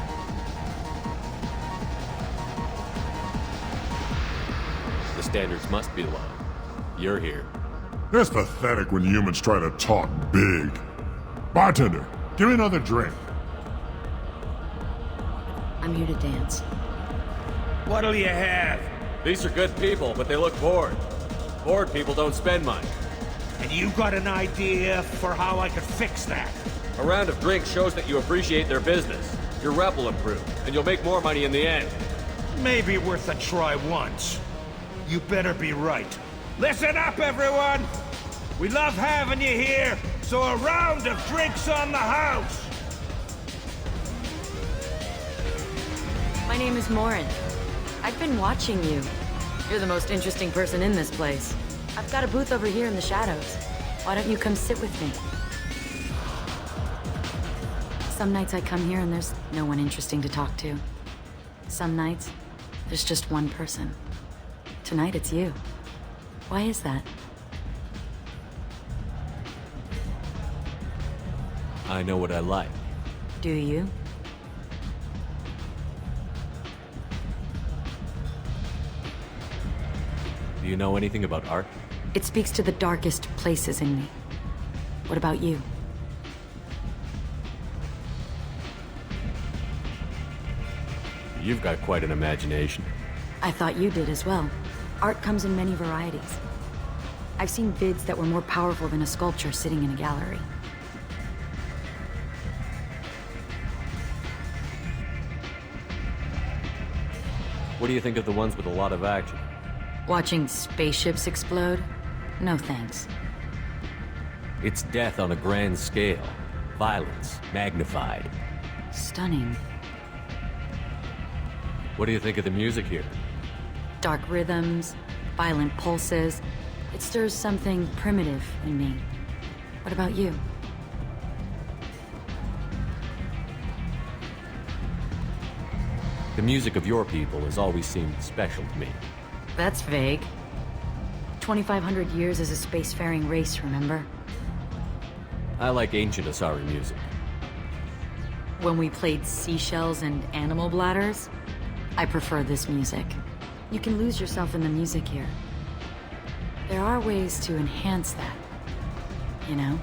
The standards must be low. You're here. It's pathetic when humans try to talk big. Bartender, give me another drink. I'm here to dance. What'll you have? These are good people, but they look bored. Bored people don't spend money. And you got an idea for how I could fix that? A round of drinks shows that you appreciate their business. Your rep will improve, and you'll make more money in the end. Maybe worth a try once. You better be right. Listen up, everyone! We love having you here, so a round of drinks on the house! My name is Morin. I've been watching you. You're the most interesting person in this place. I've got a booth over here in the shadows. Why don't you come sit with me? Some nights I come here and there's no one interesting to talk to. Some nights, there's just one person. Tonight it's you. Why is that? I know what I like. Do you? Do you know anything about art? It speaks to the darkest places in me. What about you? You've got quite an imagination. I thought you did as well. Art comes in many varieties. I've seen vids that were more powerful than a sculpture sitting in a gallery. What do you think of the ones with a lot of action? Watching spaceships explode? No thanks. It's death on a grand scale. Violence, magnified. Stunning. What do you think of the music here? Dark rhythms, violent pulses. It stirs something primitive in me. What about you? The music of your people has always seemed special to me. That's vague. 2,500 years as a spacefaring race, remember? I like ancient Asari music. When we played seashells and animal bladders? I prefer this music. You can lose yourself in the music here. There are ways to enhance that, you know?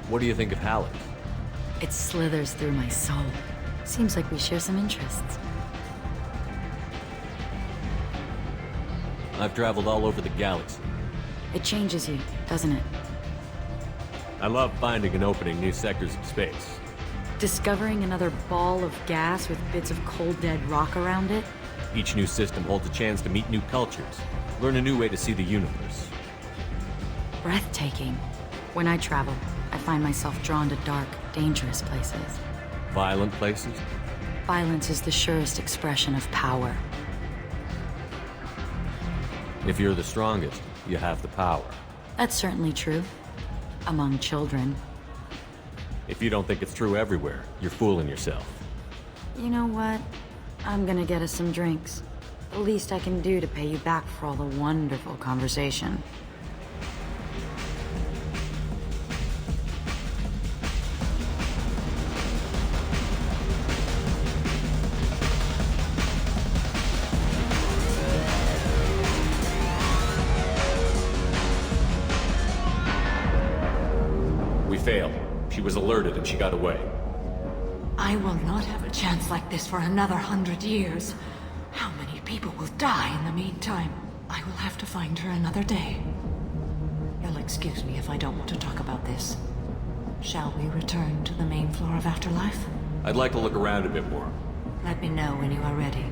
What do you think of Halleck? It slithers through my soul. Seems like we share some interests. I've traveled all over the galaxy. It changes you, doesn't it? I love finding and opening new sectors of space. Discovering another ball of gas with bits of cold dead rock around it? Each new system holds a chance to meet new cultures, learn a new way to see the universe. Breathtaking. When I travel, I find myself drawn to dark, dangerous places. Violent places? Violence is the surest expression of power. If you're the strongest, you have the power. That's certainly true. Among children. If you don't think it's true everywhere, you're fooling yourself. You know what? I'm gonna get us some drinks. The least I can do to pay you back for all the wonderful conversation. We failed. She was alerted and she got away. I will not have a chance like this for another 100 years. How many people will die in the meantime? I will have to find her another day. You'll excuse me if I don't want to talk about this. Shall we return to the main floor of Afterlife? I'd like to look around a bit more. Let me know when you are ready.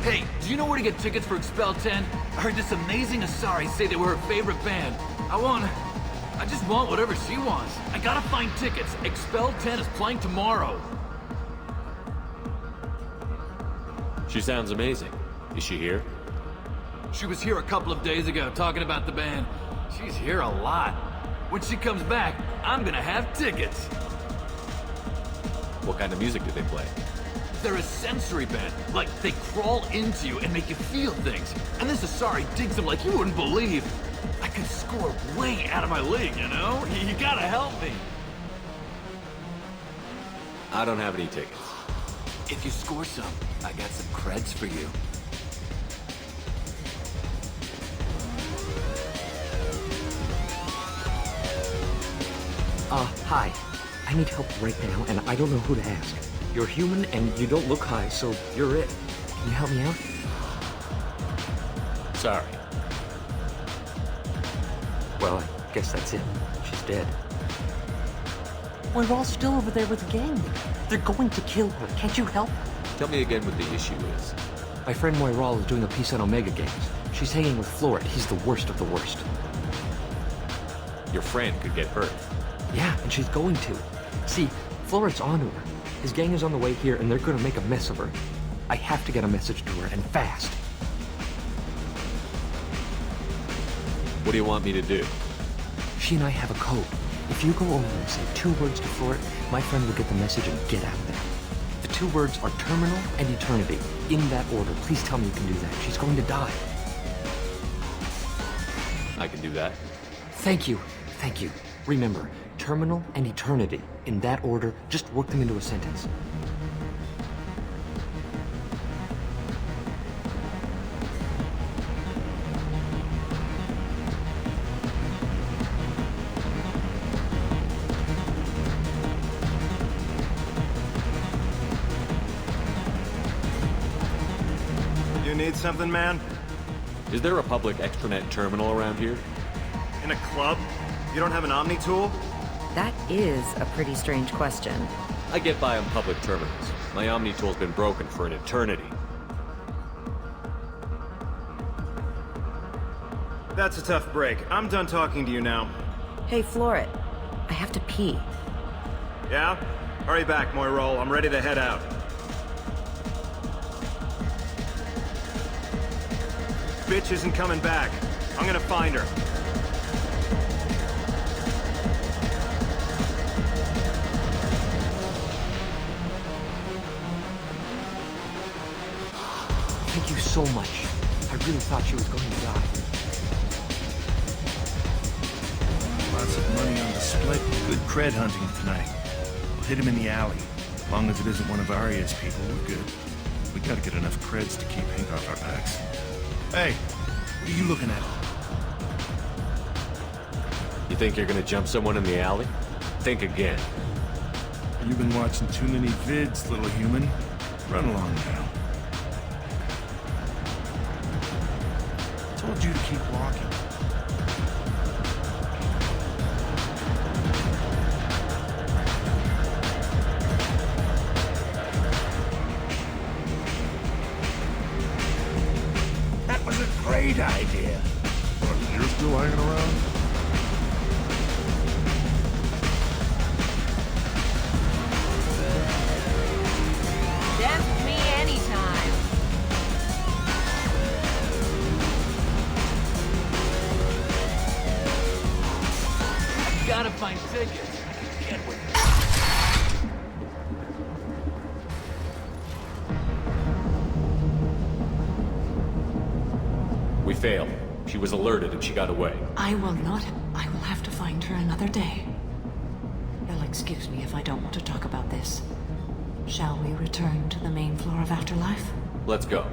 Hey, do you know where to get tickets for Expel 10? I heard this amazing Asari say they were her favorite band. I just want whatever she wants. I gotta find tickets. Expel 10 is playing tomorrow. She sounds amazing. Is she here? She was here a couple of days ago talking about the band. She's here a lot. When she comes back, I'm gonna have tickets. What kind of music do they play? They're a sensory band. Like, they crawl into you and make you feel things. And this Asari digs them like you wouldn't believe. I could score way out of my league, you know? You gotta help me. I don't have any tickets. If you score some, I got some creds for you. Hi. I need help right now, and I don't know who to ask. You're human, and you don't look high, so you're it. Can you help me out? Sorry. Well, I guess that's it. She's dead. We're all still over there with the gang. They're going to kill her. Can't you help? Tell me again what the issue is. My friend Moiral is doing a piece on Omega Games. She's hanging with Floret. He's the worst of the worst. Your friend could get hurt. Yeah, and she's going to. See, Floret's onto her. His gang is on the way here, and they're gonna make a mess of her. I have to get a message to her, and fast. What do you want me to do? She and I have a code. If you go over and say 2 words to Floret, my friend will get the message and get out of there. The 2 words are terminal and eternity. In that order. Please tell me you can do that. She's going to die. I can do that. Thank you. Thank you. Remember, terminal and eternity. In that order, just work them into a sentence. You need something, man? Is there a public extranet terminal around here? In a club? You don't have an Omni tool? That is a pretty strange question. I get by on public terminals. My Omni tool's been broken for an eternity. That's a tough break. I'm done talking to you now. Hey, Floret. I have to pee. Yeah? Hurry back, Moiral. I'm ready to head out. Bitch isn't coming back. I'm gonna find her. Thank you so much. I really thought she was going to die. Lots of money on the split. Good cred hunting tonight. We'll hit him in the alley. As long as it isn't one of Arya's people, we're good. We gotta get enough creds to keep Hank off our backs. Hey, what are you looking at? You think you're gonna jump someone in the alley? Think again. You've been watching too many vids, little human. Run along now. I told you to keep walking. That was a great idea. But you're still hanging around? Tempt me anytime. I gotta find tickets. I can get with it. We failed. She was alerted and she got away. I will not. I will have to find her another day. You'll excuse me if I don't want to talk about this. Shall we return to the main floor of Afterlife? Let's go.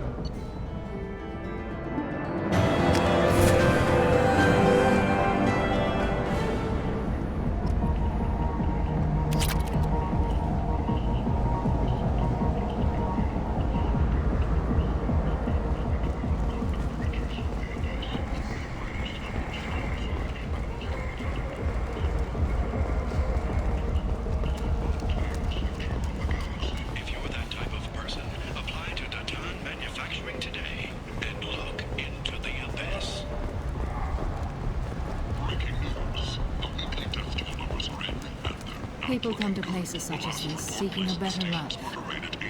People come to places such as this seeking a better life.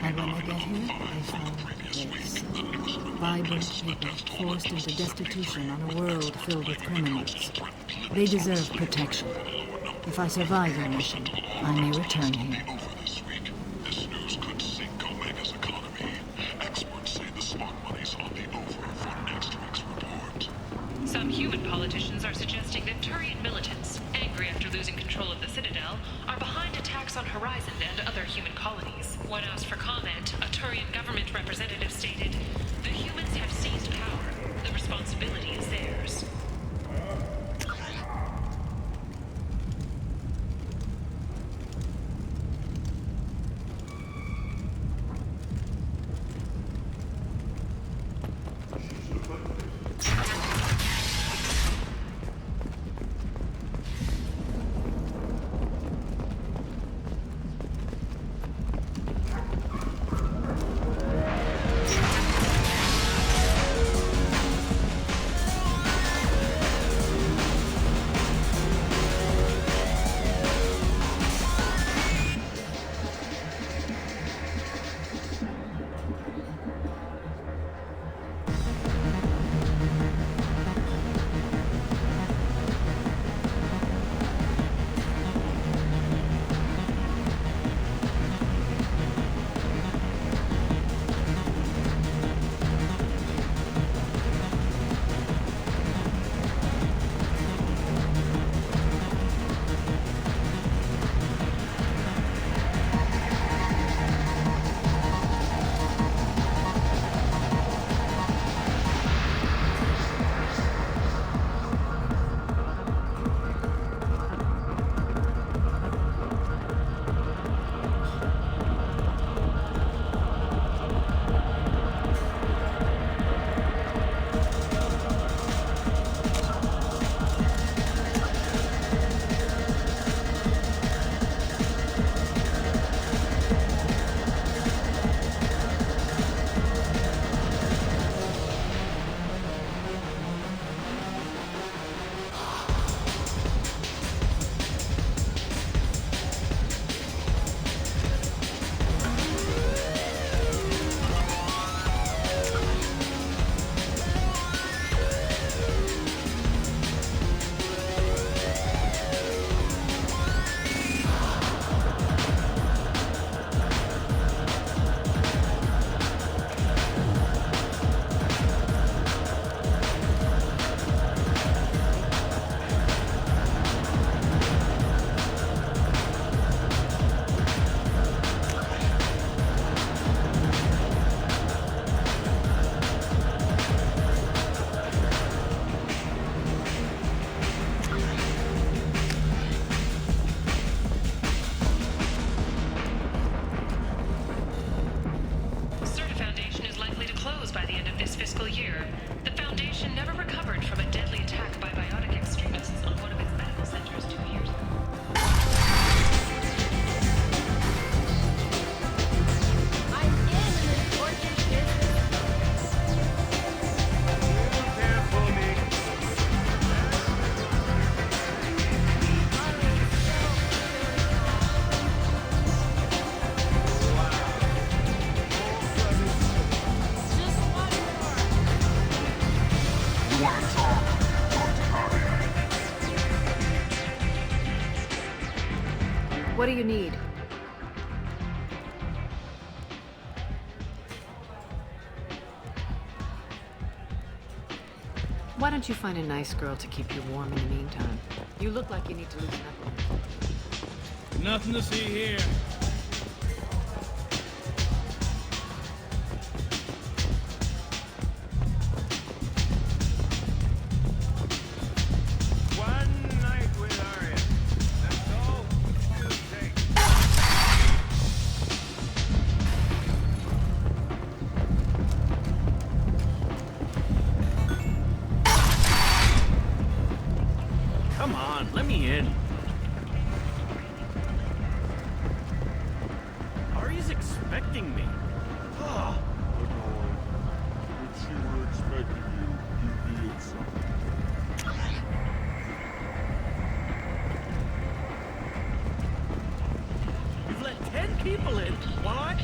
And when they get here, they find this. Vibrant people forced into destitution on a world filled with criminals. They deserve protection. If I survive their mission, I may return here. losing control of the Citadel, are behind attacks on Horizon and other human colonies. When asked for comment, a Turian government representative stated, "The humans have seized power. The responsibility is theirs." What do you need? Why don't you find a nice girl to keep you warm in the meantime? You look like you need to loosen up a bit. Nothing to see here. Come on, let me in. Ari's expecting me. Oh. If she were expecting you, you'd be in something. You've let 10 people in. Why?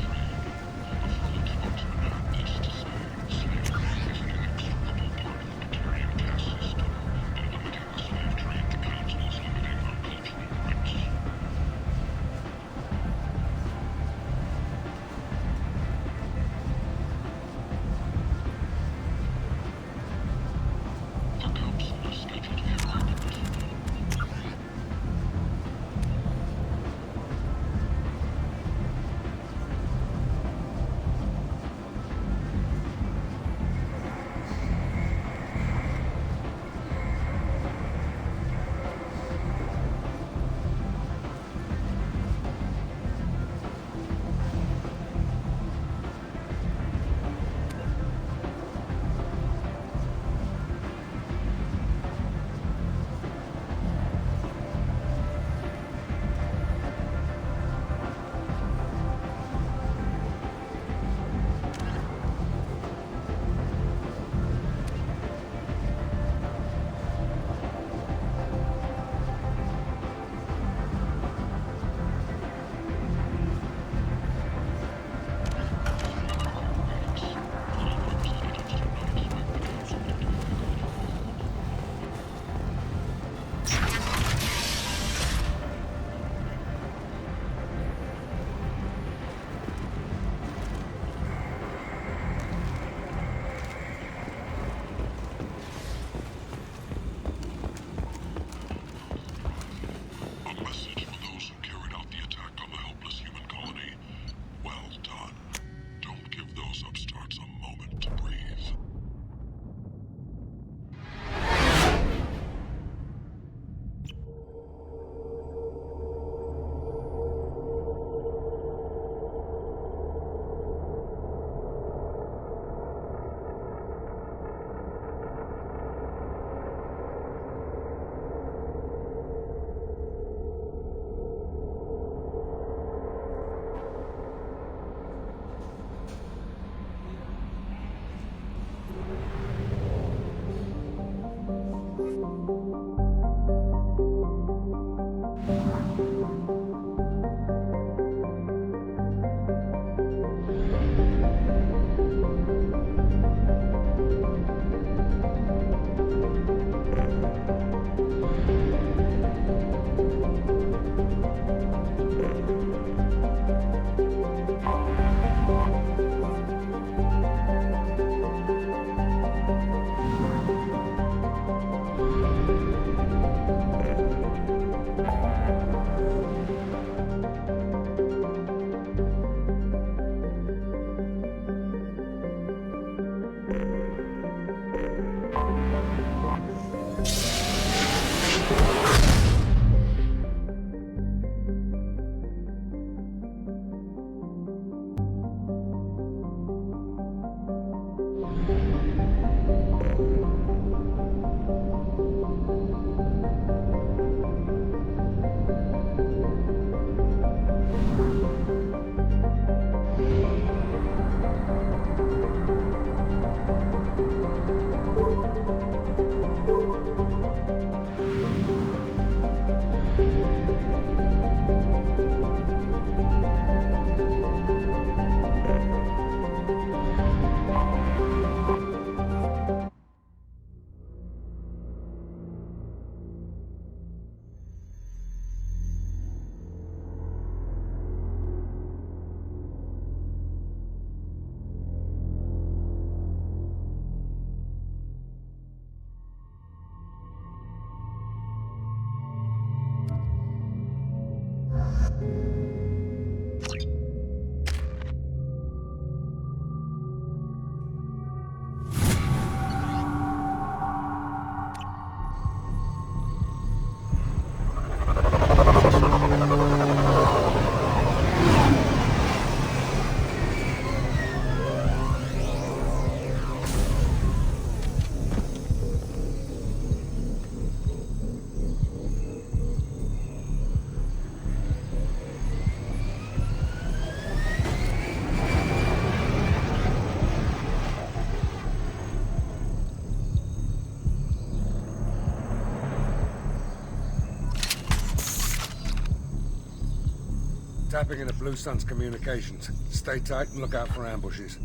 Tapping into Blue Sun's communications. Stay tight and look out for ambushes.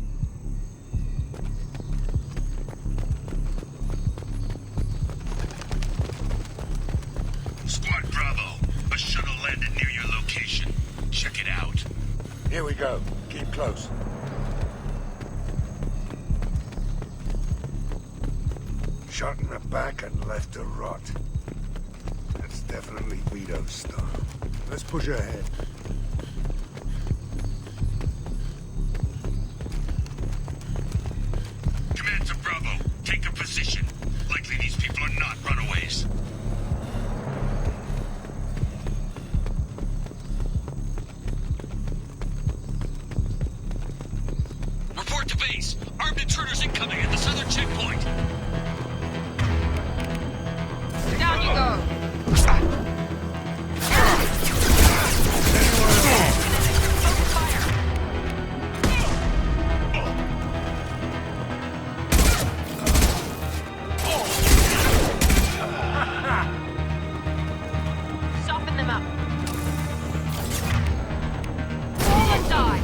Squad Bravo, a shuttle landed near your location. Check it out. Here we go. Keep close. Shot in the back and left to rot. That's definitely Vito's style. Let's push ahead. Command to Bravo, take a position. Likely these people are not runaways. Report to base. Armed intruders incoming at the southern checkpoint. Down you go! Soften them up. All and die!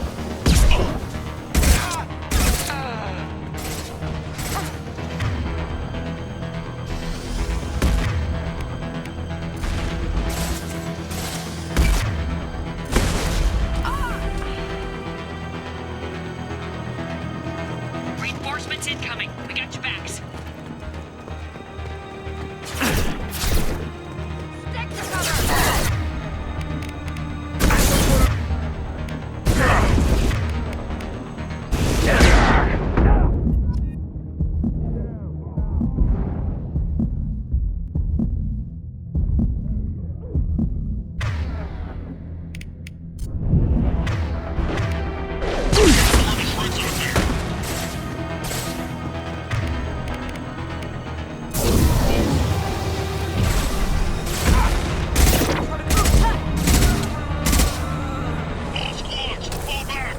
Reinforcements incoming. We got your backs. Stick to cover! All squads, fall back!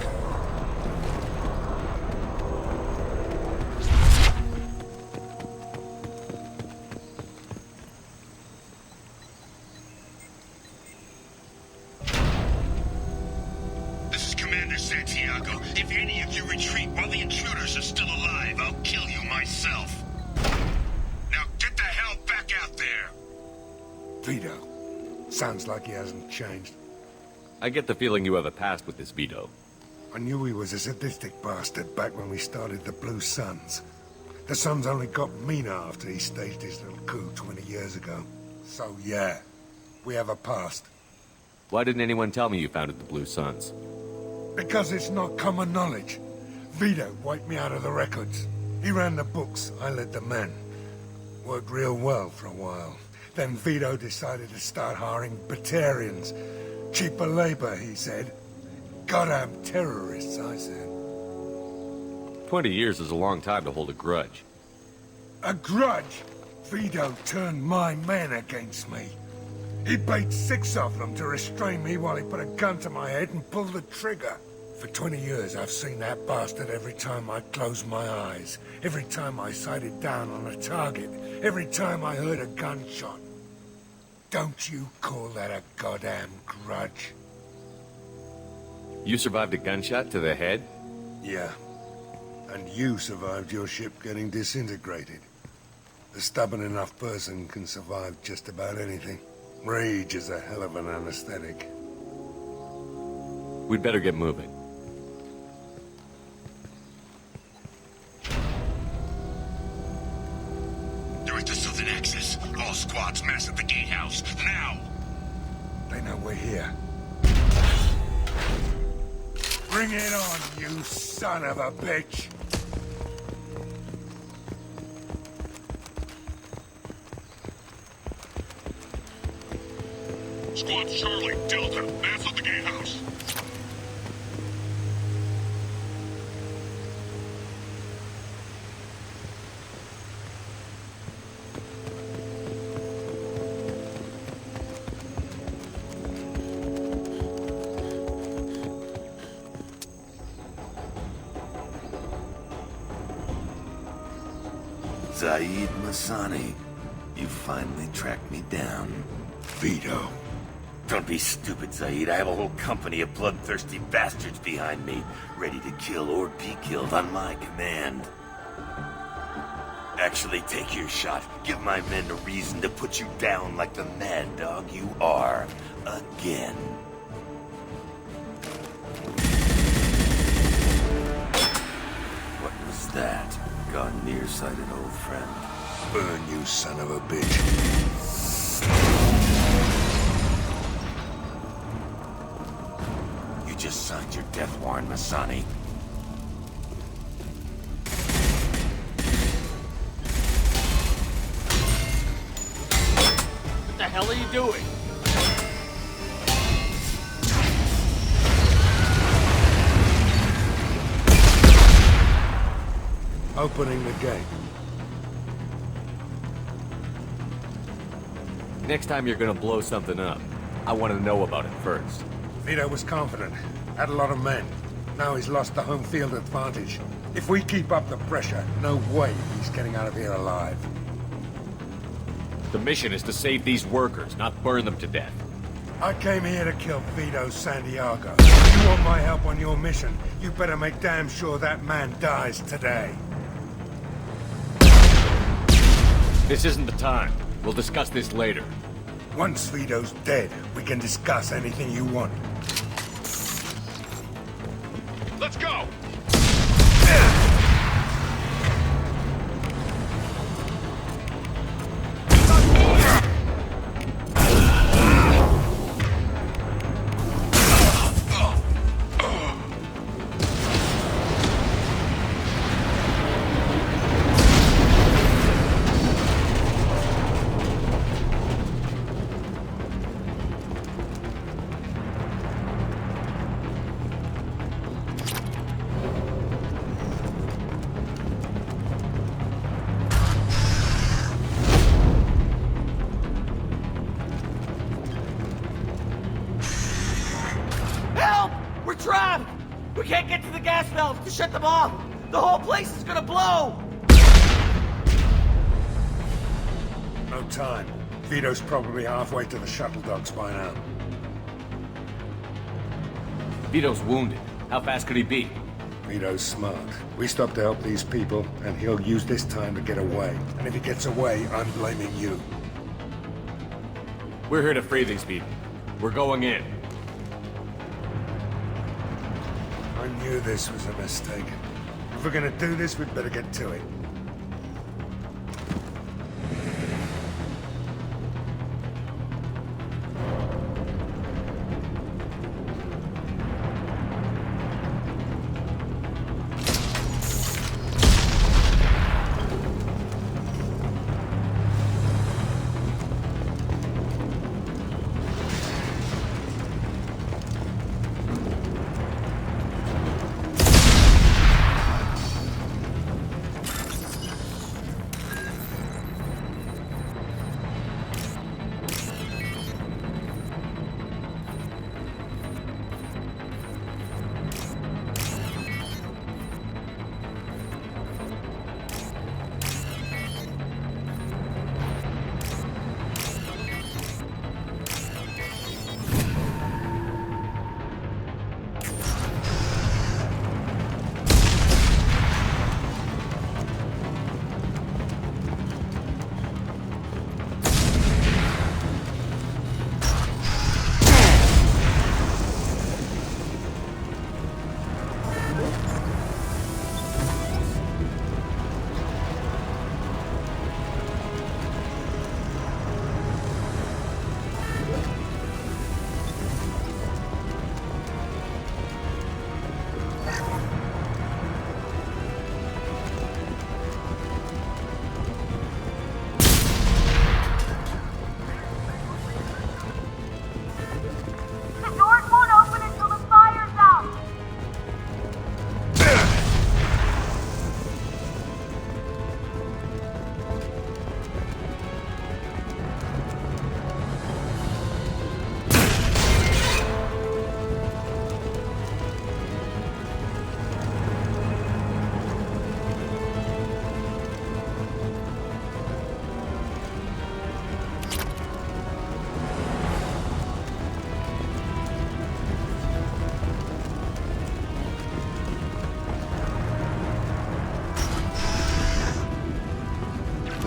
This is Commander Santiago. If any of you retreat while the intruders are still alive, I'll kill you myself. Now get the hell back out there! Vito. Sounds like he hasn't changed. I get the feeling you have a past with this Vito. I knew he was a sadistic bastard back when we started the Blue Suns. The Suns only got meaner after he staged his little coup 20 years ago. So yeah, we have a past. Why didn't anyone tell me you founded the Blue Suns? Because it's not common knowledge. Vito wiped me out of the records. He ran the books, I led the men. Worked real well for a while. Then Vito decided to start hiring Batarians. Cheaper labor, he said. Goddamn terrorists, I said. 20 years is a long time to hold a grudge. A grudge? Vito turned my men against me. He bait 6 of them to restrain me while he put a gun to my head and pulled the trigger. For 20 years, I've seen that bastard every time I closed my eyes. Every time I sighted down on a target. Every time I heard a gunshot. Don't you call that a goddamn grudge? You survived a gunshot to the head? Yeah. And you survived your ship getting disintegrated. A stubborn enough person can survive just about anything. Rage is a hell of an anesthetic. We'd better get moving. They're at the southern axis. All squads mass at the gatehouse. Now! They know we're here. Bring it on, you son of a bitch! Squad Charlie, Delta, mass at the gatehouse. Zaid Masani, you finally tracked me down. Vito. Don't be stupid, Zaid. I have a whole company of bloodthirsty bastards behind me, ready to kill or be killed on my command. Actually, take your shot. Give my men a reason to put you down like the mad dog you are. Again. What was that? Gone nearsighted, old friend. Burn, you son of a bitch. You just signed your death warrant, Masani. What the hell are you doing? Opening the gate. Next time you're gonna blow something up, I want to know about it first. Vito was confident. Had a lot of men. Now he's lost the home field advantage. If we keep up the pressure, no way he's getting out of here alive. The mission is to save these workers, not burn them to death. I came here to kill Vito Santiago. If you want my help on your mission, you better make damn sure that man dies today. This isn't the time. We'll discuss this later. Once Vito's dead, we can discuss anything you want. Let's go! Help! We're trapped! We can't get to the gas valves to shut them off! The whole place is gonna blow! No time. Vito's probably halfway to the shuttle docks by now. Vito's wounded. How fast could he be? Vito's smart. We stop to help these people, and he'll use this time to get away. And if he gets away, I'm blaming you. We're here to free these people. We're going in. I knew this was a mistake. If we're gonna do this, we'd better get to it.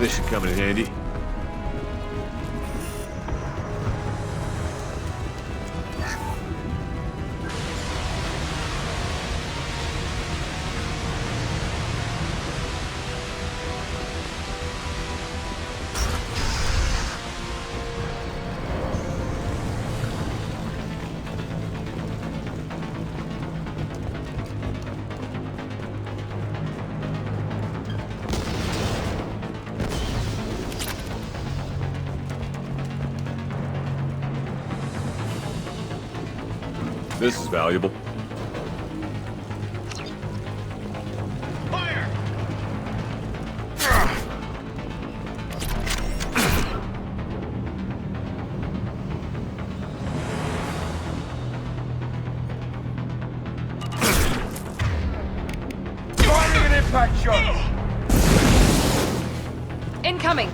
this should come in handy. This is valuable. Fire! Firing an impact shot! Incoming!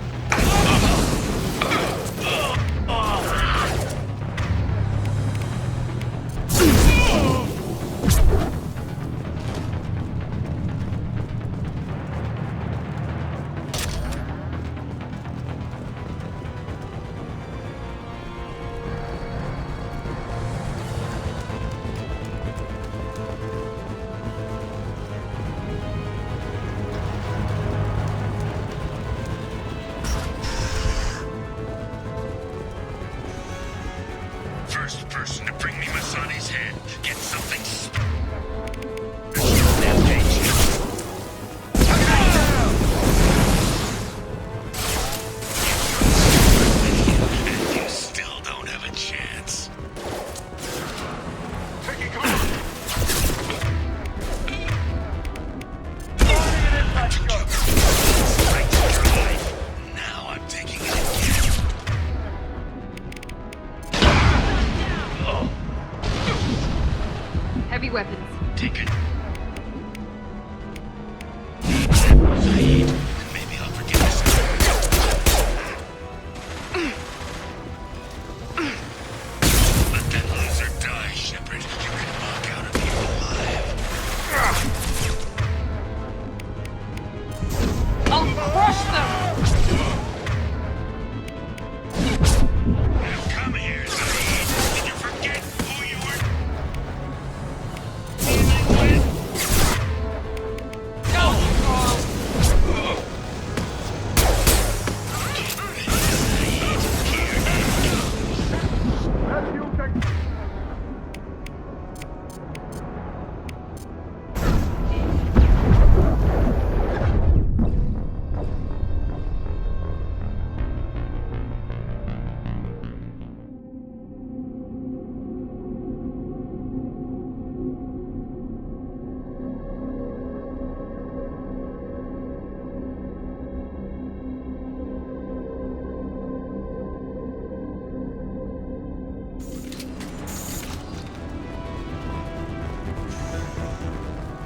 First person to bring me Masani's head, get something and you still don't have a chance. I took your life. Now I'm taking it again. Heavy weapons. Take it. Saeed, maybe I'll forgive this. Let that loser die, Shepard. You can walk out of here alive. I'll crush them! Now come here, Saeed. Did you forget who you were?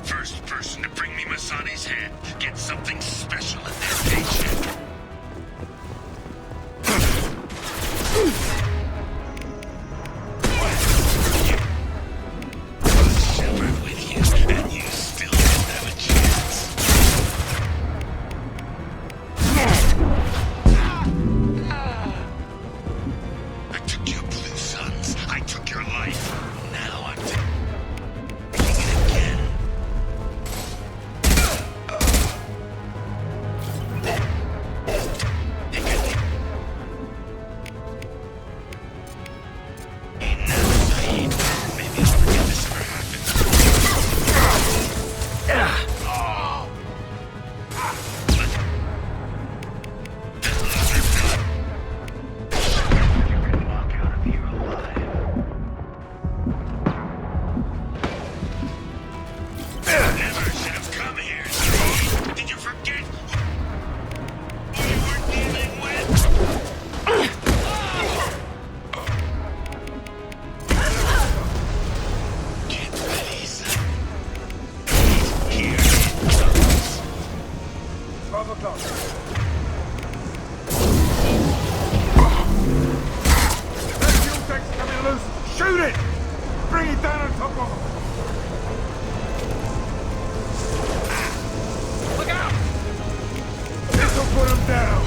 First person to bring me Masani's head, get something special in their paycheck. Shepard with you, and you still don't have a chance. I took your blue sons. I took your life. Now I'm taking it again. Shoot it! Bring it down on top of him! Look out! This'll put him down!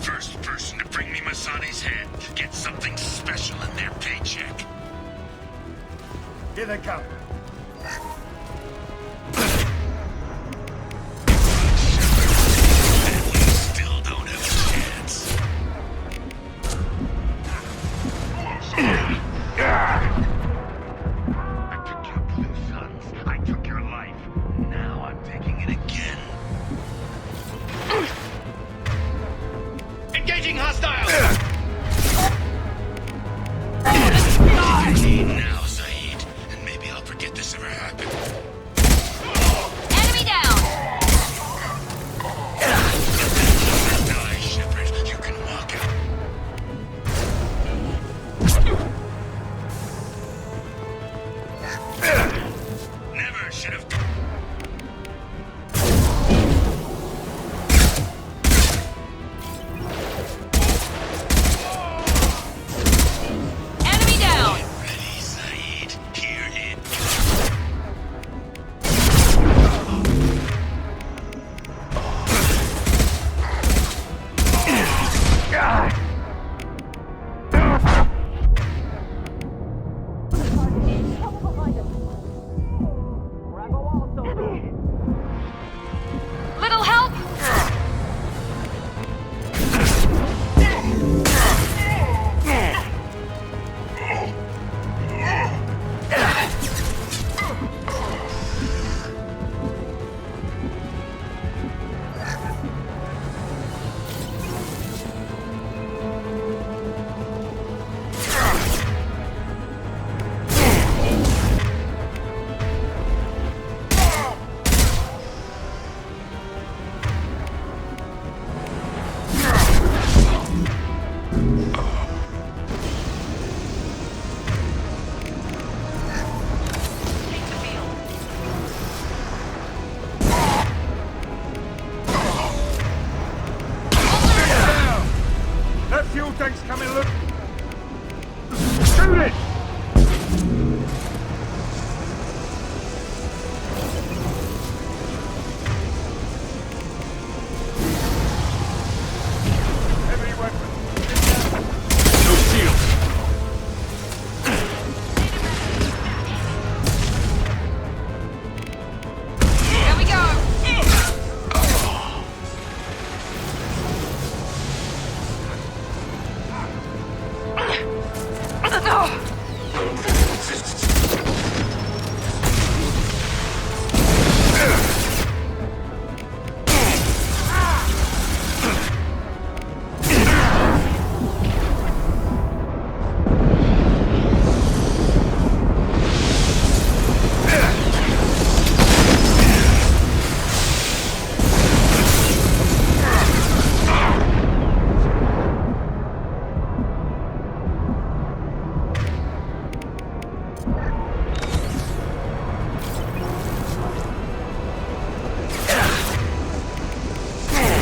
First person to bring me Masane's head gets something special in their paycheck. Here they come. Still don't have a chance. I took your blue sons. I took your life. Now I'm taking it again. Engaging hostiles! Now, Zaid, and maybe I'll forget this ever happened. Enemy down! Die, Shepard. You can walk out. Never should have. Enemy down! Ready, Zaid. Here it Little help? That fuel tank's coming, look. Shoot it! Heavy weapon. No shield. Here we go!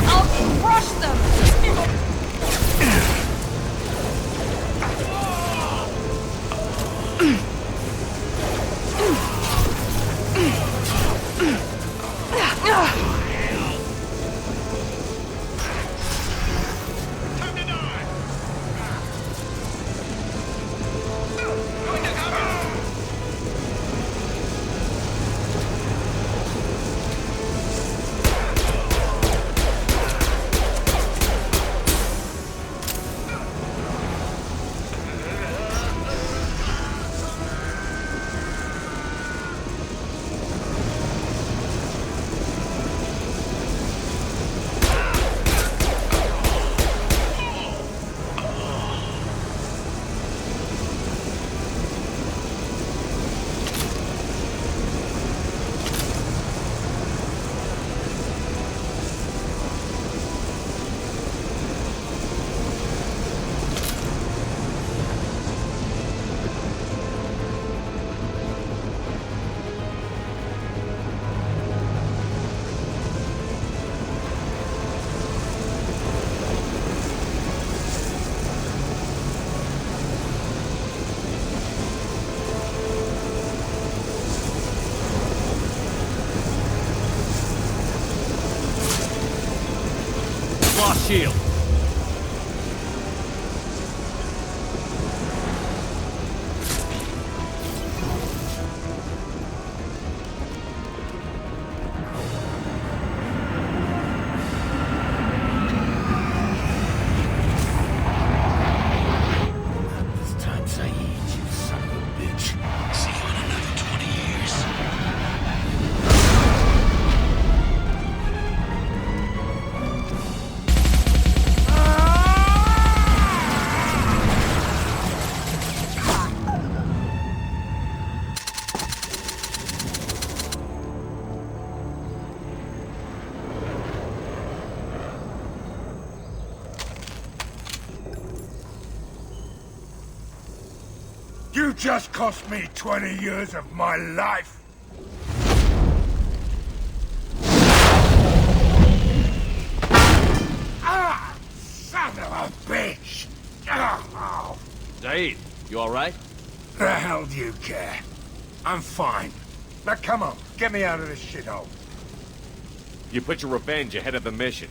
I'll crush them! Lost shield. You just cost me 20 years of my life. Ah! Son of a bitch! Oh. Zaid, you alright? The hell do you care? I'm fine. Now come on, get me out of this shithole. You put your revenge ahead of the mission.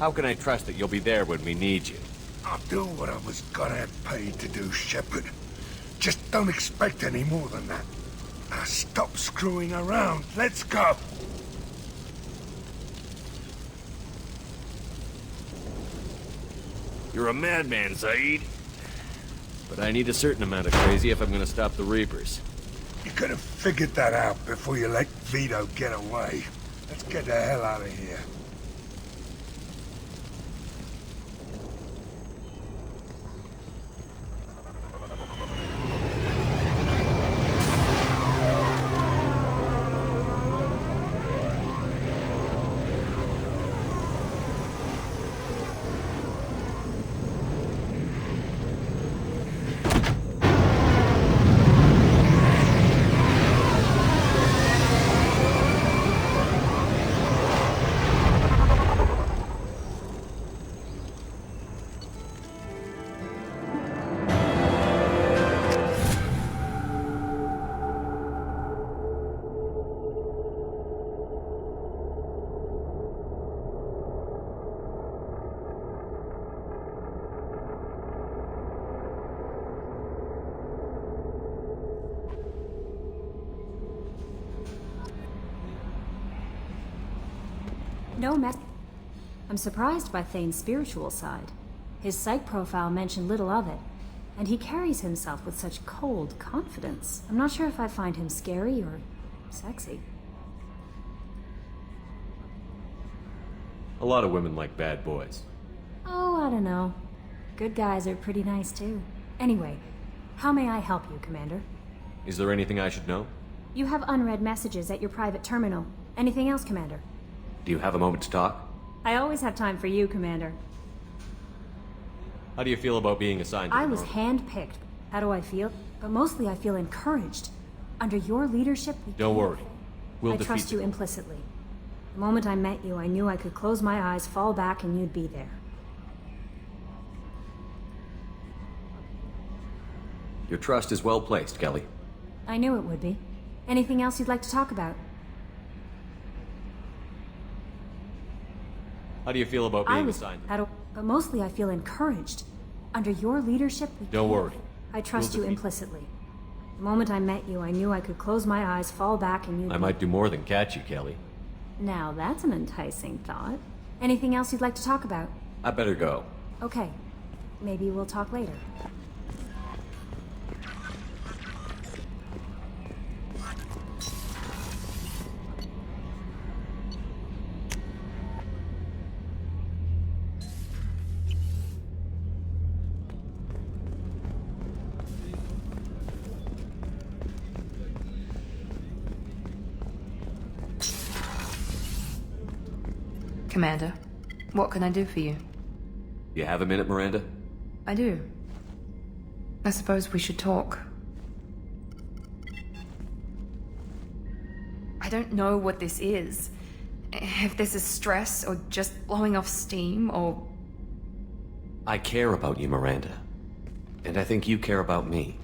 How can I trust that you'll be there when we need you? I'll do what I was gonna have paid to do, Shepard. Just don't expect any more than that. Now stop screwing around. Let's go. You're a madman, Zaid. But I need a certain amount of crazy if I'm gonna stop the Reapers. You could have figured that out before you let Vito get away. Let's get the hell out of here. No mess. I'm surprised by Thane's spiritual side. His psych profile mentioned little of it, and he carries himself with such cold confidence. I'm not sure if I find him scary or sexy. A lot of women like bad boys. Oh, I don't know. Good guys are pretty nice too. Anyway, how may I help you, Commander? Is there anything I should know? You have unread messages at your private terminal. Anything else, Commander? Do you have a moment to talk? I always have time for you, Commander. How do you feel about being assigned to I the was North? handpicked. How do I feel? But mostly I feel encouraged. Under your leadership, Don't worry. We'll I defeat trust you them. implicitly. The moment I met you, I knew I could close my eyes, fall back, and you'd be there. Your trust is well placed, Kelly. I knew it would be. Anything else you'd like to talk about? How do you feel about being assigned? But mostly I feel encouraged. Under your leadership, Don't worry. I trust We'll you defeat implicitly. The moment I met you, I knew I could close my eyes, fall back, and you'd I might do more than catch you, Kelly. Now that's an enticing thought. Anything else you'd like to talk about? I better go. Okay. Maybe we'll talk later. Commander, what can I do for you? You have a minute, Miranda? I do. I suppose we should talk. I don't know what this is. If this is stress, or just blowing off steam, or... I care about you, Miranda. And I think you care about me.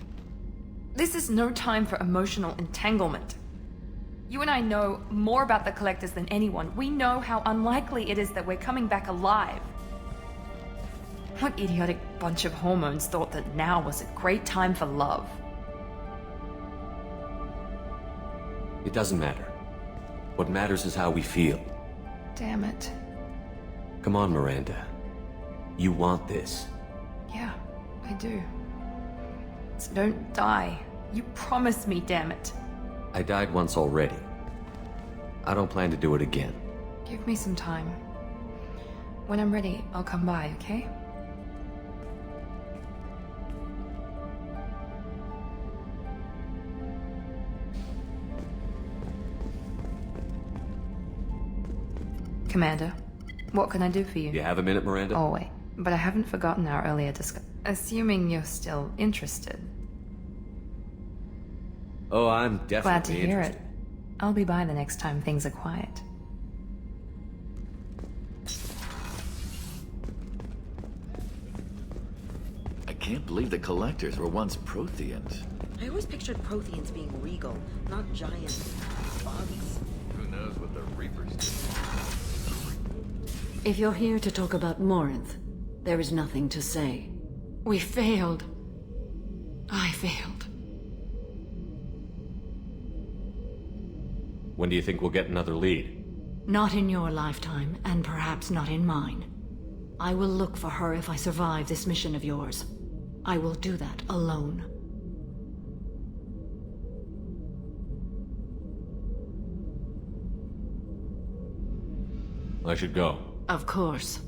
This is no time for emotional entanglement. You and I know more about the Collectors than anyone. We know how unlikely it is that we're coming back alive. What idiotic bunch of hormones thought that now was a great time for love? It doesn't matter. What matters is how we feel. Damn it. Come on, Miranda. You want this. Yeah, I do. So don't die. You promised me, damn it. I died once already. I don't plan to do it again. Give me some time. When I'm ready, I'll come by, okay? Commander, what can I do for you? You have a minute, Miranda? Oh, wait. But I haven't forgotten our earlier discussion. Assuming you're still interested. Oh, I'm definitely Glad to hear interested. it. I'll be by the next time things are quiet. I can't believe the collectors were once Protheans. I always pictured Protheans being regal, not giant bugs. Who knows what the Reapers did? If you're here to talk about Morinth, there is nothing to say. We failed. I failed. When do you think we'll get another lead? Not in your lifetime, and perhaps not in mine. I will look for her if I survive this mission of yours. I will do that alone. I should go. Of course.